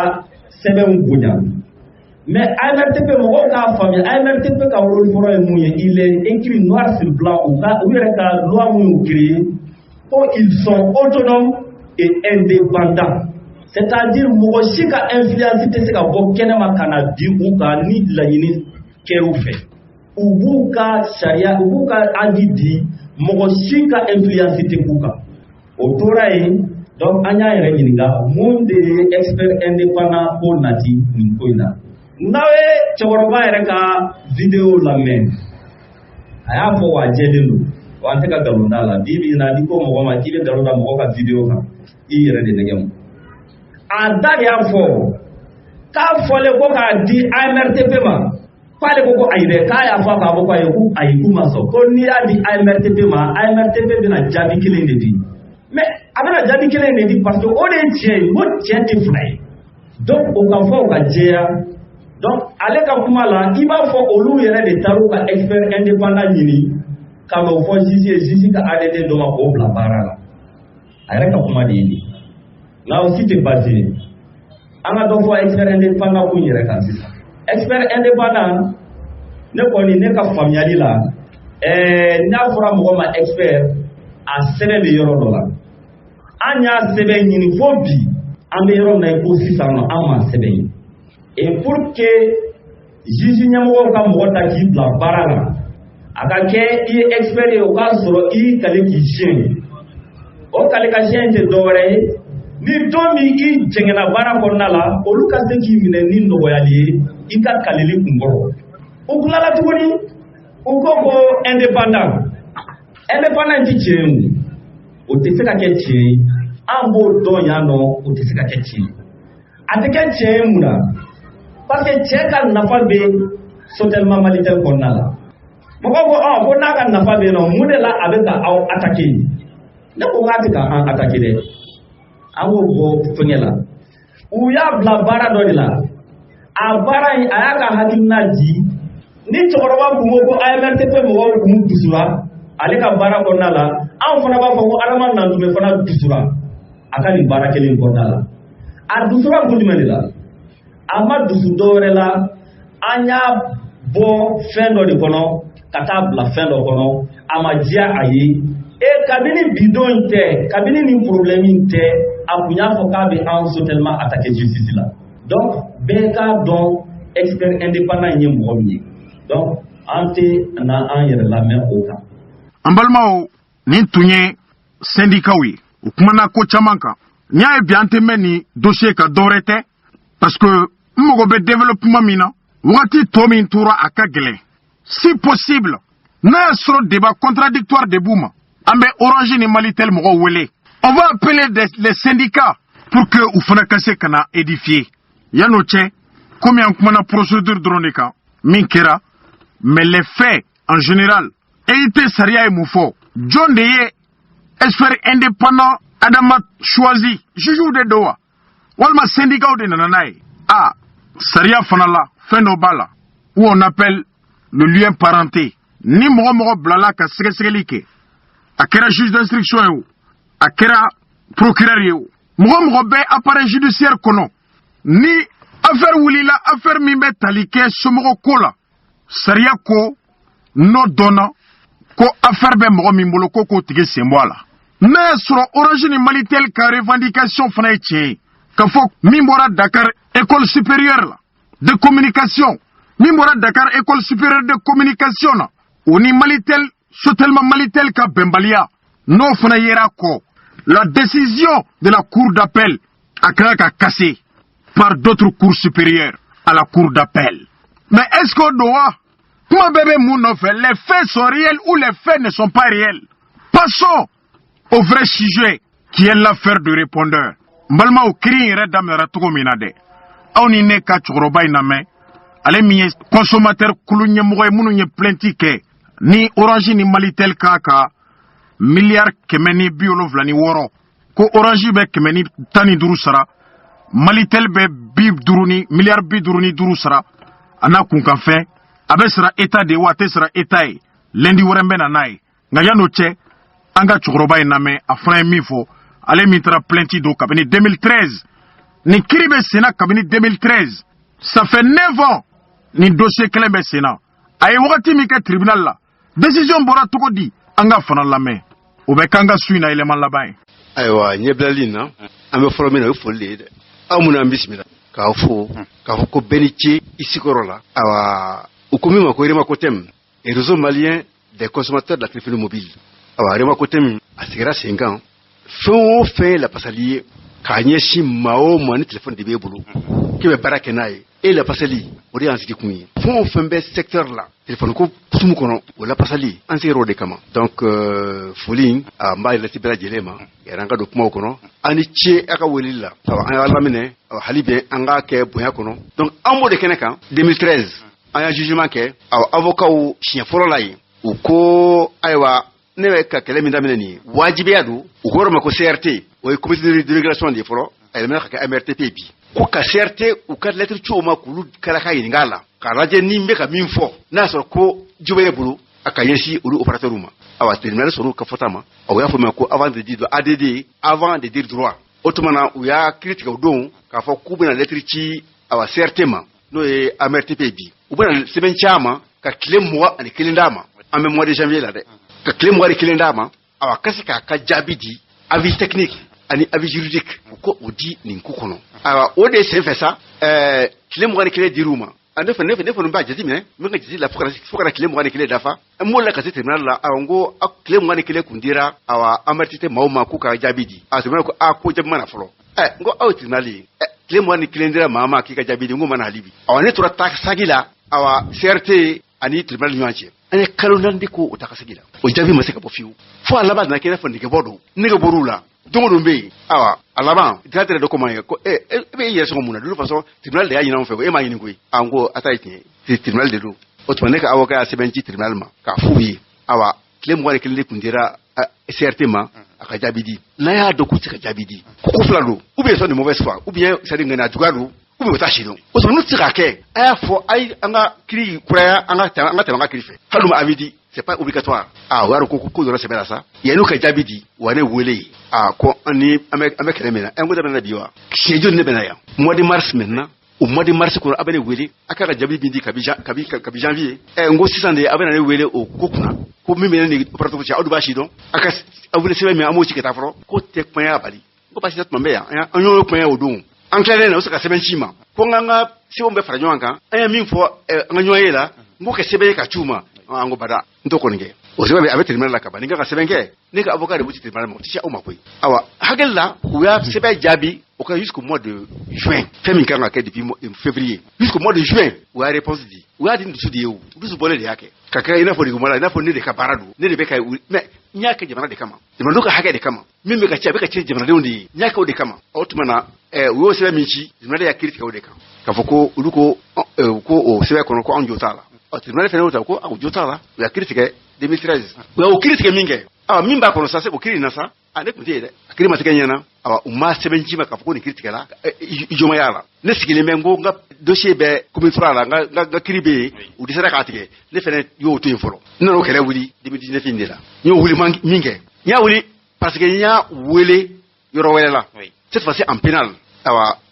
sɛbɛnw bonya mais AMRTP mɔgɔw k'a faamuya AMRTP ka rôle fɔlɔ ye mun ye il est écrit noir sur blanc u yɛrɛ ka loi mun y'u créé ko ils sont autonomes et indépendants c'est-à-dire mɔgɔ si ka influence tɛ se ka bɔ kɛnɛma ka na di u kan ni laɲini kɛr'u fɛ u b'u ka sariya u b'u ka avis di mɔgɔ si ka influence tɛ k'u kan o tora yen donc an y'a yɛrɛ ɲininka mun de ye expert indépendant ko nati nin ko in na n'aw ye cɛkɔrɔba yɛrɛ ka vidéo lamɛn a y'a fɔ wa jɛlen don wa an tɛ ka nkalon da la bi bi in na n'i ko mɔgɔ ma k'i bɛ nkalon da mɔgɔ ka vidéo kan i yɛrɛ de nɛgɛ mun a da de y'a fɔ k'a fɔlen ko k'a di AMRTP ma k'ale ko ayi dɛ k'a y'a fɔ k'a fɔ ko ayi ko ayi k'u ma sɔn ko n'i y'a di AMRTP ma AMRTP bɛna jaabi kelen de di mais a bɛna jaabi kelen de di parce que o de ye tiɲɛ ye o tiɲɛ tɛ fila ye donc o ka fɔ o ka jɛya Donc ale ka kuma la i b'a fɔ olu yɛrɛ de taara u ka expert indépendant ɲini ka n'o fɔ juge ka ADD dɔ ma k'o bila baara la a yɛrɛ ka kuma de ye nin là aussi c'est basé an ka dɔ fɔ expert indépendant ko yɛrɛ kan sisan expert indépendant ne kɔni ne ka faamuyali la n'a fɔra mɔgɔ ma expert a sɛbɛn bɛ yɔrɔ dɔ la an y'a sɛbɛn ɲini fo bi an bɛ yɔrɔ min na i ko sisan nɔ an ma sɛbɛn ɲini et pour que juge ɲɛmɔgɔw ka mɔgɔ ta k'i bila baara la a ka kɛ i ye expert ye o k'a sɔrɔ i y'i kale k'i siɲɛ o kale ka siɲɛ tɛ dɔwɛrɛ ye ni don min i jɛngɛnna baara kɔnɔna la olu ka se k'i minɛ ni nɔgɔyali ye i ka kaleli kun kɔrɔ u tilala tuguni u ko ko indépendant ti tiɲɛ ye o tɛ se ka kɛ tiɲɛ ye an b'o dɔn yan nɔ o tɛ se ka kɛ tiɲɛ ye a tɛ kɛ tiɲɛ ye mun na parce que cɛ ka nafa bɛ Sotelma Malitel kɔnɔna la mɔgɔw ko ko n'a ka nafa bɛ yen nɔ mun de la a bɛ ka aw attaquer ne ko k'a tɛ ka an attaquer dɛ an b'o bɔ fɛngɛ la u y'a bila baara dɔ de la a baara in a y'a ka hakilina di ni cɛkɔrɔba kun ko AMRTP mɔgɔw kun dusura ale ka baara kɔnɔna la anw fana b'a fɔ ko Adama Nantume fana dusura a ka nin baara kelen kɔnɔna la a dusura kun jumɛn de la a ma dusu dɔwɛrɛ la an y'a bɔ fɛn dɔ de kɔnɔ ka taa bila fɛn dɔ kɔnɔ a ma diya a ye kabini bidon in tɛ kabini nin problème in tɛ a kun y'a fɔ k'a bɛ an Sotelma attaquer justice la donc bɛɛ k'a dɔn expert indépendant in ye mɔgɔ min ye donc an tɛ na an yɛrɛ lamɛn o kan. An balimaw nin tun ye syndicat ye u kumana ko caman kan n'i y'a ye bi an tɛ mɛn nin dossier ka dɔwɛrɛ tɛ parce que n mago bɛ développement min na wagati tɔ min tora a ka gɛlɛn si possible n'a y'a sɔrɔ débat contradictoire de b'u ma an bɛ Orange ni Malitel mɔgɔw wele on va appeler les syndicats pour que u fana ka se ka na édifier yan'o cɛ komi an kumana procédure dɔrɔn de kan min kɛra mais les faits en général EIT sariya ye mun fɔ jɔn de ye expert indépendant Adama choisi jugew de don wa walima syndicat de nana n'a ye sariya fana la fɛn dɔ b'a la où on appelle le lien parenté ni mɔgɔ bilala ka sɛgɛsɛgɛli kɛ a kɛra juge d'instruction ye o a kɛra procureur ye o mɔgɔ bɛ appareil judiciaire kɔnɔ ni affaire wulila affaire min bɛ tali kɛ somɔgɔ ko la sariya ko n'o dɔnna ko affaire bɛ mɔgɔ min bolo ko k'o tigi sen bɔ a la n'a y'a sɔrɔ Orange ni Malitel ka revendication fana ye tiɲɛ ye ka fɔ min bɔra Dakar école supérieure la de communication min bɔra Dakar école supérieure de communication na o ni Malitel Sotelma Malitel ka bɛnbaliya n'o fana yera kɔ la décision de la cour d'appel a kan ka cassée par d'autres cours supérieures à la cour d'appel mais est-ce qu'on doit kuma bɛɛ bɛ mun nɔfɛ les faits sont réels ou les faits ne sont pas réels passons au vrai sujet qui est l'affaire de répondeur n balimaw kiiri in yɛrɛ daminɛra cogo min na dɛ aw ni ne ka cɛkɔrɔba in lamɛn ale min ye consommateur kulu ɲɛmɔgɔ ye minnu ye plainte kɛ ni Orange ni Malitel k'a ka miliyari 176 ko Orange bɛ 115 sara Malitel bɛ miliyari 55 sara a n'a kunkanfɛn a bɛ sara état de ye wa a tɛ sara état ye lundi wɛrɛ n bɛ na n'a ye nka yan'o cɛ an ka cɛkɔrɔba in lamɛn a fana ye min fɔ ale min taara plainte don kabini 2013 nin kiiri bɛ sen na kabini 2013 ça fait 9 ans nin dossier kelen bɛ sen na a ye wagati min kɛ tribunal la décision bɔra cogo di an ka fana lamɛn o bɛ k'an ka su in na yɛlɛma laban ye. ayiwa ɲɛbilali in na an bɛ fɔlɔ min na o ye foli de ye dɛ aw minnu an bisimila k'a fɔ ko bɛɛ ni ce i sigiyɔrɔ la ayiwa u ko min ma ko Remacotem réseau malien des consommateurs de la téléphonie mobile ayiwa Remacotem a sigira sen kan fɛn o fɛn ye lafasali ye k'a ɲɛsin maa o maa ni telefɔni de b'e bolo k'i bɛ baara kɛ n'a ye e lafasali o de y'an sigi kun ye fɛn o fɛn bɛ secteur la telefɔni ko sumu kɔnɔ o lafasali an sigir'o de kama donc foli in n b'a lase bɛɛ lajɛlen ma yɛrɛ an ka don kumaw kɔnɔ an ni ce a ka weleli la an y'a laminɛ hali bi an k'a kɛ bonya kɔnɔ donc an b'o de kɛnɛ kan 2013 an y'a jugement kɛ avocat siɲɛ fɔlɔ la yen u ko ayiwa ne bɛ ka kɛlɛ min daminɛ nin ye wajibiya don u ko yɔrɔ ma ko CRT o ye comité de régulation de ye fɔlɔ a yɛlɛmana ka kɛ MRTP bi ko ka CRT u ka lettre ci o ma kulu kala ka yin ngala ka raje ni mbe ka min fo na so ko jubere bulu aka yesi ulu opérateur ma awa terminal so ka fotama aw ya fo ma ko avant de dire ADD avant de dire droit automana u ya critique don ka fo ku bina lettre ci awa CRT ma no e AMRTP bi u bina seben chama ka claim moi ani kilindama en même mois de janvier là de ka claim moi de kilindama awa kasika ka jabidi avis technique ani avis juridique ko odi nin ku kono awa o de se fait ça claim moi de kilé diruma ande fa nefa no ba jati mine mi nga jati la fokara claim moi de kilé dafa mo la ka terminal la awango claim moi de kilé kundira awa amartite mauma ku ka jabidi a se ko a ko jabma na folo ngo aw tribunali claim moi de kilé ndira mama ki ka jabidi ngo mana halibi awa ne tura tax sagila awa CRT ani tribunal nyuanche ane kalonande ko utaka sagila o jabi maseka bo fiu fo alaba na kena fo ndike bodo ndike borula dongo mbe awa alaba tatre do komanya ko be yeso ko muna de façon tribunal de ayina on fe e ma yini ko ango ataiti tribunal de do otmane ka avocat sebenci tribunal ma ka fuyi awa claim wala kile kundira CRT ma aka jabidi na ya do kuti ka jabidi ko flado ou bien son de mauvaise foi ou bien ça dinga na jugado ou bien tachido o so nuti ka ke aya fo ay anga kiri kuraya anga tanga kiri fe haluma avidi c'est pas obligatoire waro ko do resebela ça yenu ka jabidi wane wele ko ani avec remena en goda na biwa kejo ne bena ya mois de mars maintenant au mois de mars ko abane wele aka jabidi bindi kabi janvier ngo 600 de abane ne wele o kokuna ko mimene ni operateur ci adu bashi don aka abule sebe me amo ci keta fro ko tek panya bali ko bashi tat mambe ya anyo panya odun en clair na usaka sebe chima ko nganga si ombe frajo anka aya min fo nganyo yela ngo ke sebe ka chuma ngo bada ndoko nge o sebe abe terminal la kaba ninga ka sebe nge ne ka avocat de buti terminal mo tisha o makoi awa hagella ko ya sebe jabi o ka jusqu'au mois de juin femi kanga ke depuis février jusqu'au mois de juin ou a réponse dit ou a dit ndu di eu ndu bolé de yake kaka ina fo di gumala ina fo ne de ka baradu ne de be kai mais nyaka jamana de kama de ndoka hage de kama mimi ka cha be ka chi jamana de undi nyaka o de kama otmana wo sebe michi jamana ya critique o de kama ka foko uluko ko o sebe kono ko anjotala o tribunal fene uta ko anjotala ya critique 2013 o critique minge mimba kono sase o kiri nasa ane kuntiede akiri matikanya na umma sebenji maka foko ni critique la ijoma yala ne sigile mengo nga dossier be commission la nga kiribe u disara ka tike le fene yo to infolo no kele wuli 2019 indela yo wuli minge nya wuli parce que nya wele yoro wele la cette fois-ci en pénal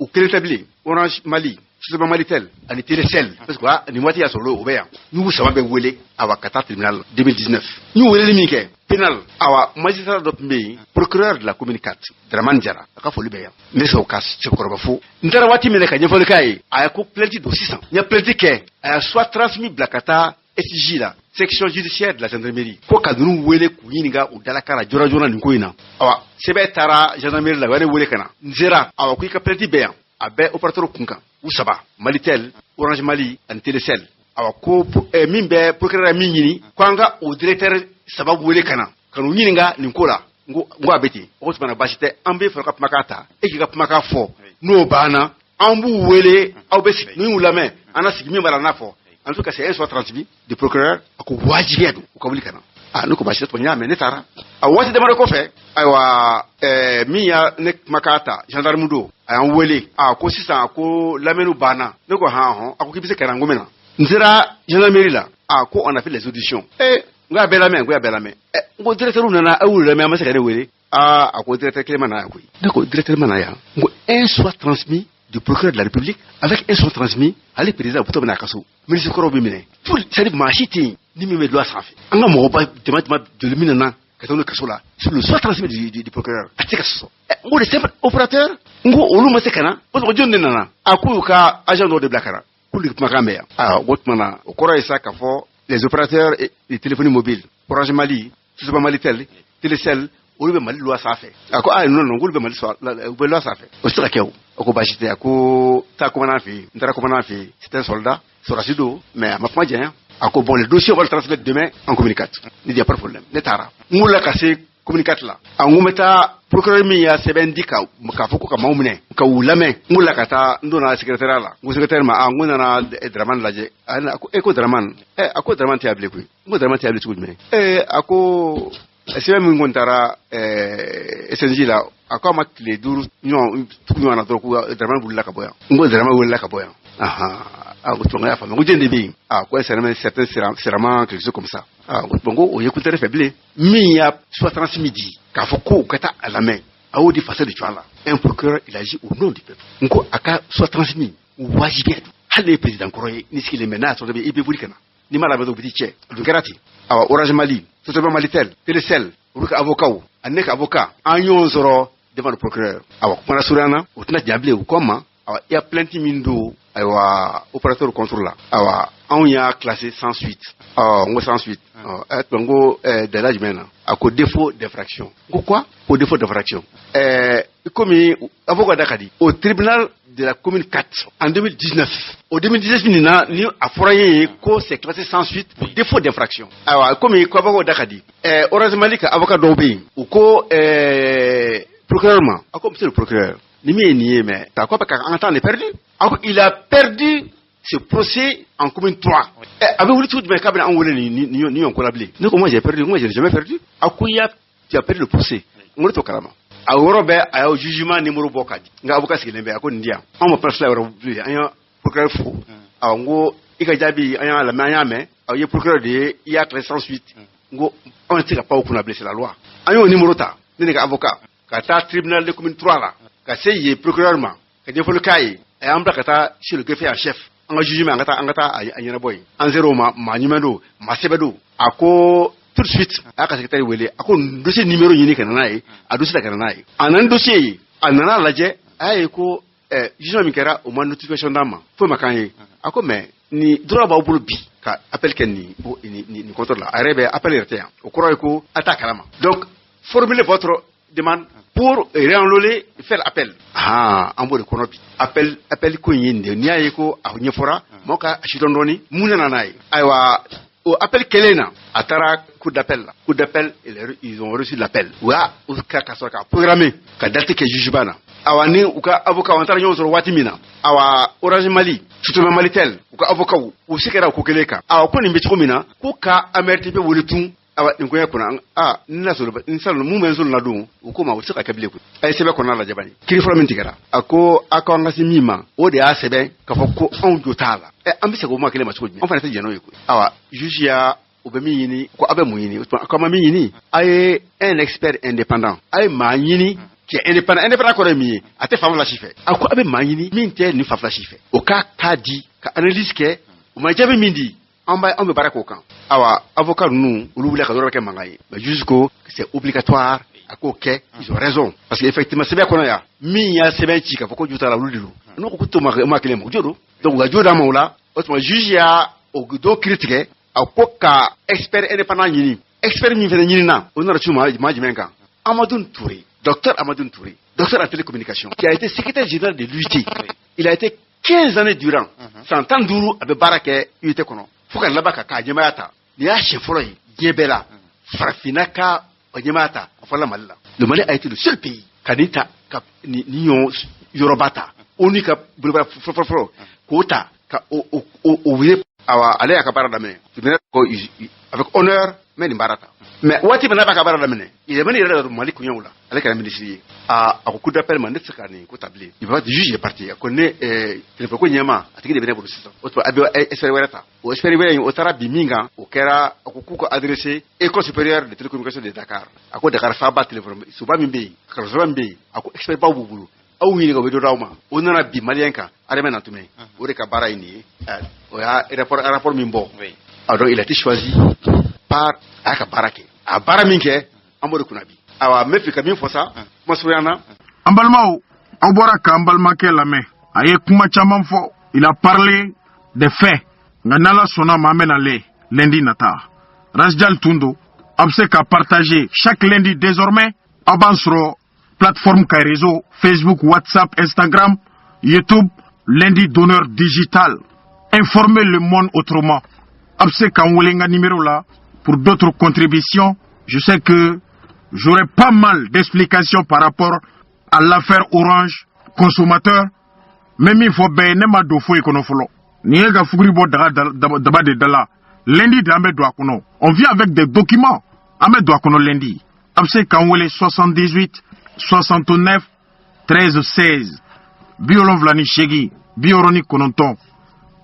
ou quel établi Orange Mali Sosoma Malitel ani Telecel parce que ni moitié ya solo obeya nous ça va be wele awa kata tribunal 2019 ñu wele minke pénal awa magistrat d'opmé procureur de la commune 4 Draman Jara aka foli beya mais so kas se korba fo ndara wati mele ka nyefol kai aya ko plainte do 600 nya plainte ke aya soit transmis blakata SJ la section judiciaire de la gendarmerie ko kadunu wele ku yininga u dalakara jora ni ko ina awa sebe tara gendarmerie la wale wele kana nzera awa ku ka plainte beya abe opérateur kunka usaba Malitel Orange Mali and Telecel awa ko mimbe procureur minyini kwanga o directeur sababu wele kana kanu yininga ninkola ngo abeti o tsana bashite ambe fa kap makata e ki kap maka fo no bana ambu wele au besi ni ulame ana sigimi mara nafo en tout cas c'est un soit transmis du procureur ko wajibedu ko wuli kana nuko bashite to nyame ne tara awati de mara ko fe aywa miya ne makata gendarme do ayan wele ko sisa ko lamenu bana ne ko ako kibise kana ngomena nzira gendarmerie la ko on a fait les auditions nga belame ngo directeur nana awule me amasa kane wele ako directeur Clément na yakoi d'accord directeur mana ya ngo un soit transmis du procureur de la République avec un soit transmis à le président pour tomber na kaso ministre korobi mine tout ça dit machiti ni me doit s'en fait anga mo ba tema de luminana katonu kaso la sur le soit transmis du procureur atika so ngo le simple opérateur ngo olu masekana o jonne nana akuka agent de blakara kuli makambe wotmana okora isa kafo les opérateurs de téléphonie mobile Orange Mali Sosoma Malitel Telecel olu be mali loi ça fait ako non ngulu be mali loi ça fait o sira kew ako bajite ako ta ko mana fi ndara ko mana fi c'est un soldat sorasido mais ma pas bien ako bon le dossier on va le transmettre demain en communicat il y a pas de problème netara ngula kase communicat la angumeta procureur mi ya sebendika ka foko ka maumne ka ulame ngula kata ndona secrétaire la ngo secrétaire ma nguna na Draman laje ako Draman ako Draman ti able ku ngo Draman ti able tu me ako sebe mi ngontara SNJ la akama tile duru nyon na doko drama bulla ka boya ngo drama bulla ka boya tonga ya femme ngo jende bi quoi certains serment quelque chose comme ça ngo o yekutere faible mi ya 66 midi ka foko kata à la main au di face de tuala un procureur il agit au nom du peuple ngo aka 66 midi wajibi hali président koroye ni ce qu'il est maintenant sur ibe bulikana ni mala bedo biti che dukarati Orange Mali Sotoba Malitel Telecel uruka avocat aneka avocat anyon zoro devant le procureur kuna surana utna diable ou comment il y a plein de mindo opérateur contrôle là on y a classé sans suite on sans suite ngo de l'âge maintenant à cause défaut d'infraction quoi au défaut d'infraction comme avocat dakadi au tribunal de la commune 4 en 2019 au 2019 ni a foyer ko c'est classé sans suite pour défaut d'infraction comme avocat dakadi Orange Malika avocat dobe ou ko procureur comme c'est le procureur ni mais t'as quoi parce qu'en temps est perdu il a perdu ce procès en commune 3 avec vous tout mais kabina on ni on collaborer donc moi j'ai perdu moi j'ai jamais perdu akuya tu as perdu le procès on to kalama aworobe ayo jugement numéro bokadi nga avocat silembe akoni ndia on me presse la revue anya procureur fou ngo ikajabi anya la manya mais ayo procureur de il a classé sans suite ngo on tira pas au blesser la loi ayo numéro ta ni ka avocat kata tribunal de commune 3 là ka sey procureur ma ka defo le kai et amba kata chez le greffier en chef en jugement angata anyana boy en zéro ma numéro ma sebedo ako tout de suite aka secrétaire wele ako dossier numéro yini kana nae a dossier kana nae anan dossier anana laje ay ko jugement mi kera au moins notification d'ama faut makanye ako mais ni droit ba obulu bi ka appel ken ni contrôle la arebe appel RTA au croit ko attaque kalama donc formulez votre demande pour réenrôler faire appel ambo de konopi appel ko yinde ni ay ko a nyefora moka shidondoni munana nae aywa au appel kelena atara coup d'appel ils ont reçu l'appel wa uska kasoka programmé ka date ke jujubana awani uka avocat wantara nyonzo watimina awa Orange Mali Sotoba Malitel uka avocat usikera ko keleka awa ko ni mbichomina ko ka amertibe wulitun awa ngoya kuna nina solo insalo mumenzo na du ukoma usika kabile ku ay sebe kona la jabani kiri froment tigara ako ngasi mima o de asebe ka foko on jotala ambise ko makele machoji on fa na jeno yiku awa jujia obemi yini ko abe mu yini ko ma mi yini ay un expert indépendant ay ma yini qui est indépendant ko remi ate fa la chife ako abe ma yini min te ni fa la chife o ka kadi ka analyse ke o ma jabe mindi on me barako kan awa avocat nous ou ka dora ke mangaye mais jusqu'au c'est obligatoire akoke ils ont raison parce que effectivement c'est bien qu'on a mi ya sebe chika foko juta la ludilu no ko to ma kele mo jodo donc ga joda maula autrement juge ya o do critique akoka expert indépendant yini expert mi fene yini na on a chuma majimenka docteur Amadoun Touré docteur en télécommunication qui a été secrétaire général de l'UIT il a été 15 années durant santan duru abe barake UIT kono fuka labaka ka jemaata ni ya chefolo yi yebela farfinaka onyemata afala malila le Mali a été le seul pays kanita ka ni yorobata onika bulba fofofo kota ka o awa ale akabara damene ko avec honneur mais ni barata mais wati bana baka bara damene il est venu le Mali kunyola ale kana ministre a coup d'appel man tsakani ko tabli il va juge est parti connaît il faut ko nyama atiki de bene pour ça autre abi espérer werata o espérer wera o tara biminga o kera ko adressé école supérieure de télécommunication de Dakar ako Dakar fa ba téléphone suba mimbe karoba mimbe ako expert ba bubulu awu ni ko be do rawma o nana bi malienka areme na tume o reka bara ini o ya rapport mimbo alors il a été choisi par aka barake a baraminke ambo de kunabi awa mefika min fosa masuyana ambalmao obora ka ambalmake lame aye kuma chaman fo il a parlé des faits nganala sona mamena le lundi nata Rasjal Tundo abse ka partager chaque lundi désormais abansro plateforme kay réseau Facebook, WhatsApp, Instagram, YouTube, lundi d'honneur digital. Informer le monde autrement. Abse ka wolenga numéro là pour d'autres contributions. Je sais que j'aurai pas mal d'explications par rapport à l'affaire Orange consommateur. Même il faut bien ne ma do fo ekonofolo. Niega fugri bo daba de dala. Lundi de Ahmed Douakono. On vient avec des documents. Ahmed Douakono lundi. Abse Kanwele 78 69 13 16 biolonvla ni shegi bioroni kononton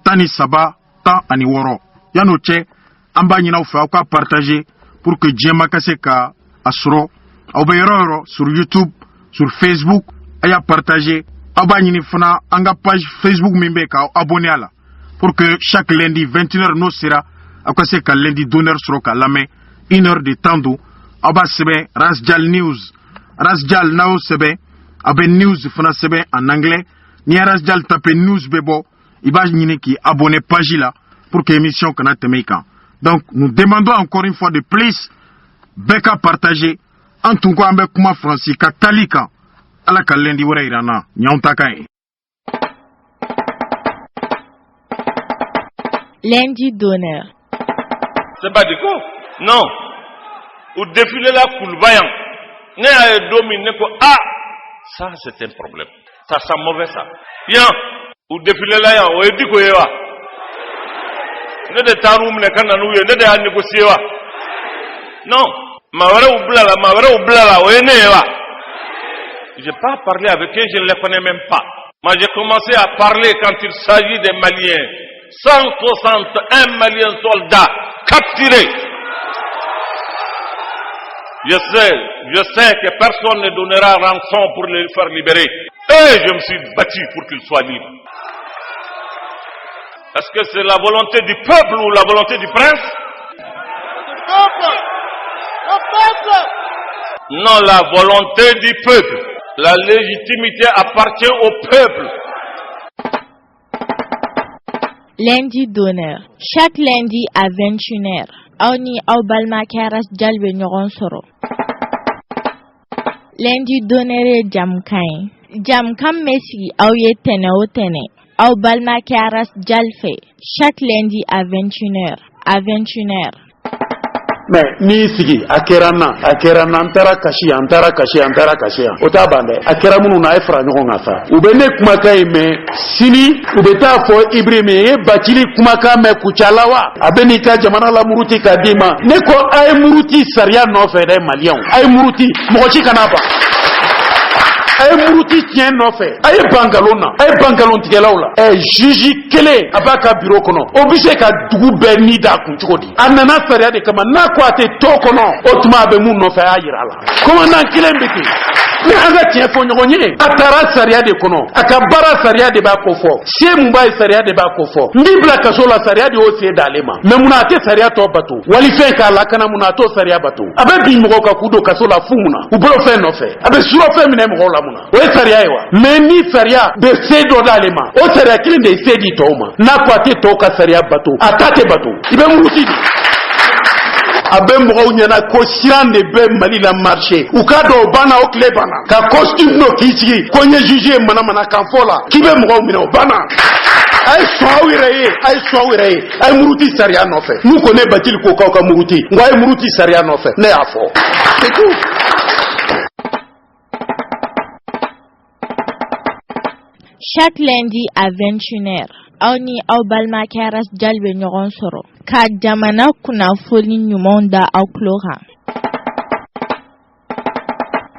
tani saba tan ani woro yano che amba nyina u fa ka partager pour que Djema kase ka asro au bayro sur YouTube sur Facebook aya partager aba nyini fana anga page Facebook mimbe ka abonné ala pour que chaque lundi 21h no sera akase ka lundi d'honneur sro ka lame 1 heure de temps do aba sebe Rasjal News Rasjal nao sebe abe news fana sebe en anglais ni Rasjal tape news bebo iba nyini ki abonné page là pour que émission kana temeka. Donc nous demandons encore une fois de plus beka partager en tout cas avec kuma Francis ka talika ala ka lundi wora irana nyautaka lundi d'honneur. C'est pas du coup. Non. Ou défiler la coulbayan. Ne a dominé ko ah ça c'est un problème. Ça sent mauvais ça. Bien. Ou défiler la ya o edi ko yewa. Ne de tarum ne kana nu ye ne de an négocier wa. Non. Mawara ou blala o ene yewa. J'ai pas parlé avec eux, je ne les connais même pas. Moi j'ai commencé à parler quand il s'agit des Maliens. 161 Maliens soldats capturés. Je sais que personne ne donnera rançon pour les faire libérer. Et je me suis battu pour qu'ils soient libres. Est-ce que c'est la volonté du peuple ou la volonté du prince? Le peuple. Non, la volonté du peuple. La légitimité appartient au peuple. Lundi d'honneur. Chaque lundi à 21h. Auni au balma karas jalbe nyoron soro. Lundi d'honneur jamkain. Jamkam messi au yetene o tene. Au balma karas jalfe. Chaque lundi à 21h. À 21h. Mais ni sigi akerana antara kashi otabande akera munu na efra nyogo ngasa ubene kumaka ime sini ubeta fo ibrime e bakili kumaka me kuchalawa abeni ka jamana la muruti kadima neko ay muruti saria no fede malion ay muruti mochi kanaba ay muruti tien no fe ay bangalon tigelawla e juji kele abaka bureau kono obise ka dugu be ni da kun chogodi anana saria de kama na kwate to kono otuma be mun no fe ayirala koma nan kilembeki ni anga tien fo nyogonye atara saria de kono akabara saria de ba kofo sie mumbai saria de ba kofo ndibla kasola saria de o se dalema memuna te saria to bato wali fe ka la kana muna to saria bato abe bi mo ka kudo kasola fumuna ubolo fe no fe abe suro fe mine mo la muna o saria ewa meni saria de se do dalema o saria kilinde se di toma na kwate to ka saria bato atate bato ibe muruti abe mɔgɔw ɲɛna ko siran de bɛ Mali la marché u ka dɔn bana o tile bana ka costume no k'i sigi ko n ye juge ye mana kan fɔ la k'i bɛ mɔgɔw minɛ o bana a ye sɔn aw yɛrɛ ye a ye muruti sariya nɔfɛ n'u ko ne Bacili ko k'aw ka muruti n ko a ye muruti sariya nɔfɛ ne y'a fɔ c'est tout. Chaque lundi à 21h. Auni au balma karas jalbe nyoron soro. Ka jamana kuna foli nyumonda au klora.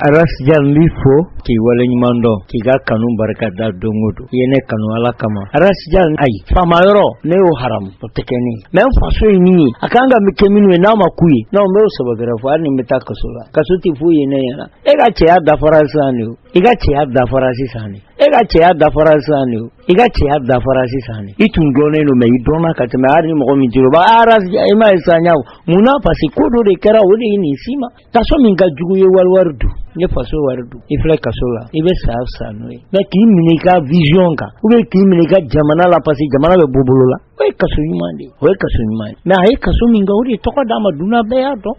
Rasjal lifo ki wale nyumando ki ga kanu baraka da dongodo yene kanu ala kama Rasjal ai famayoro ne o haram potekeni men faso ni akanga mikeminu na makui na o sabagara fa ni mitakasola kasuti fu yene yana ega che ada farasani iga che ada farasi sani ega che ada farasani iga che ada farasi sani itungone no me idona kateme ari mo mi jiro ba Rasjal ema isanyao muna pasi kodo de kera wodi ni sima taso minga jugu ye walwardu ne faso wardu ifle kasola ibe saf sanwe na ki minika vision ka ube ki minika jamana la pasi jamana be bobolola we kaso yimande na he kaso minga uri toka dama duna be ato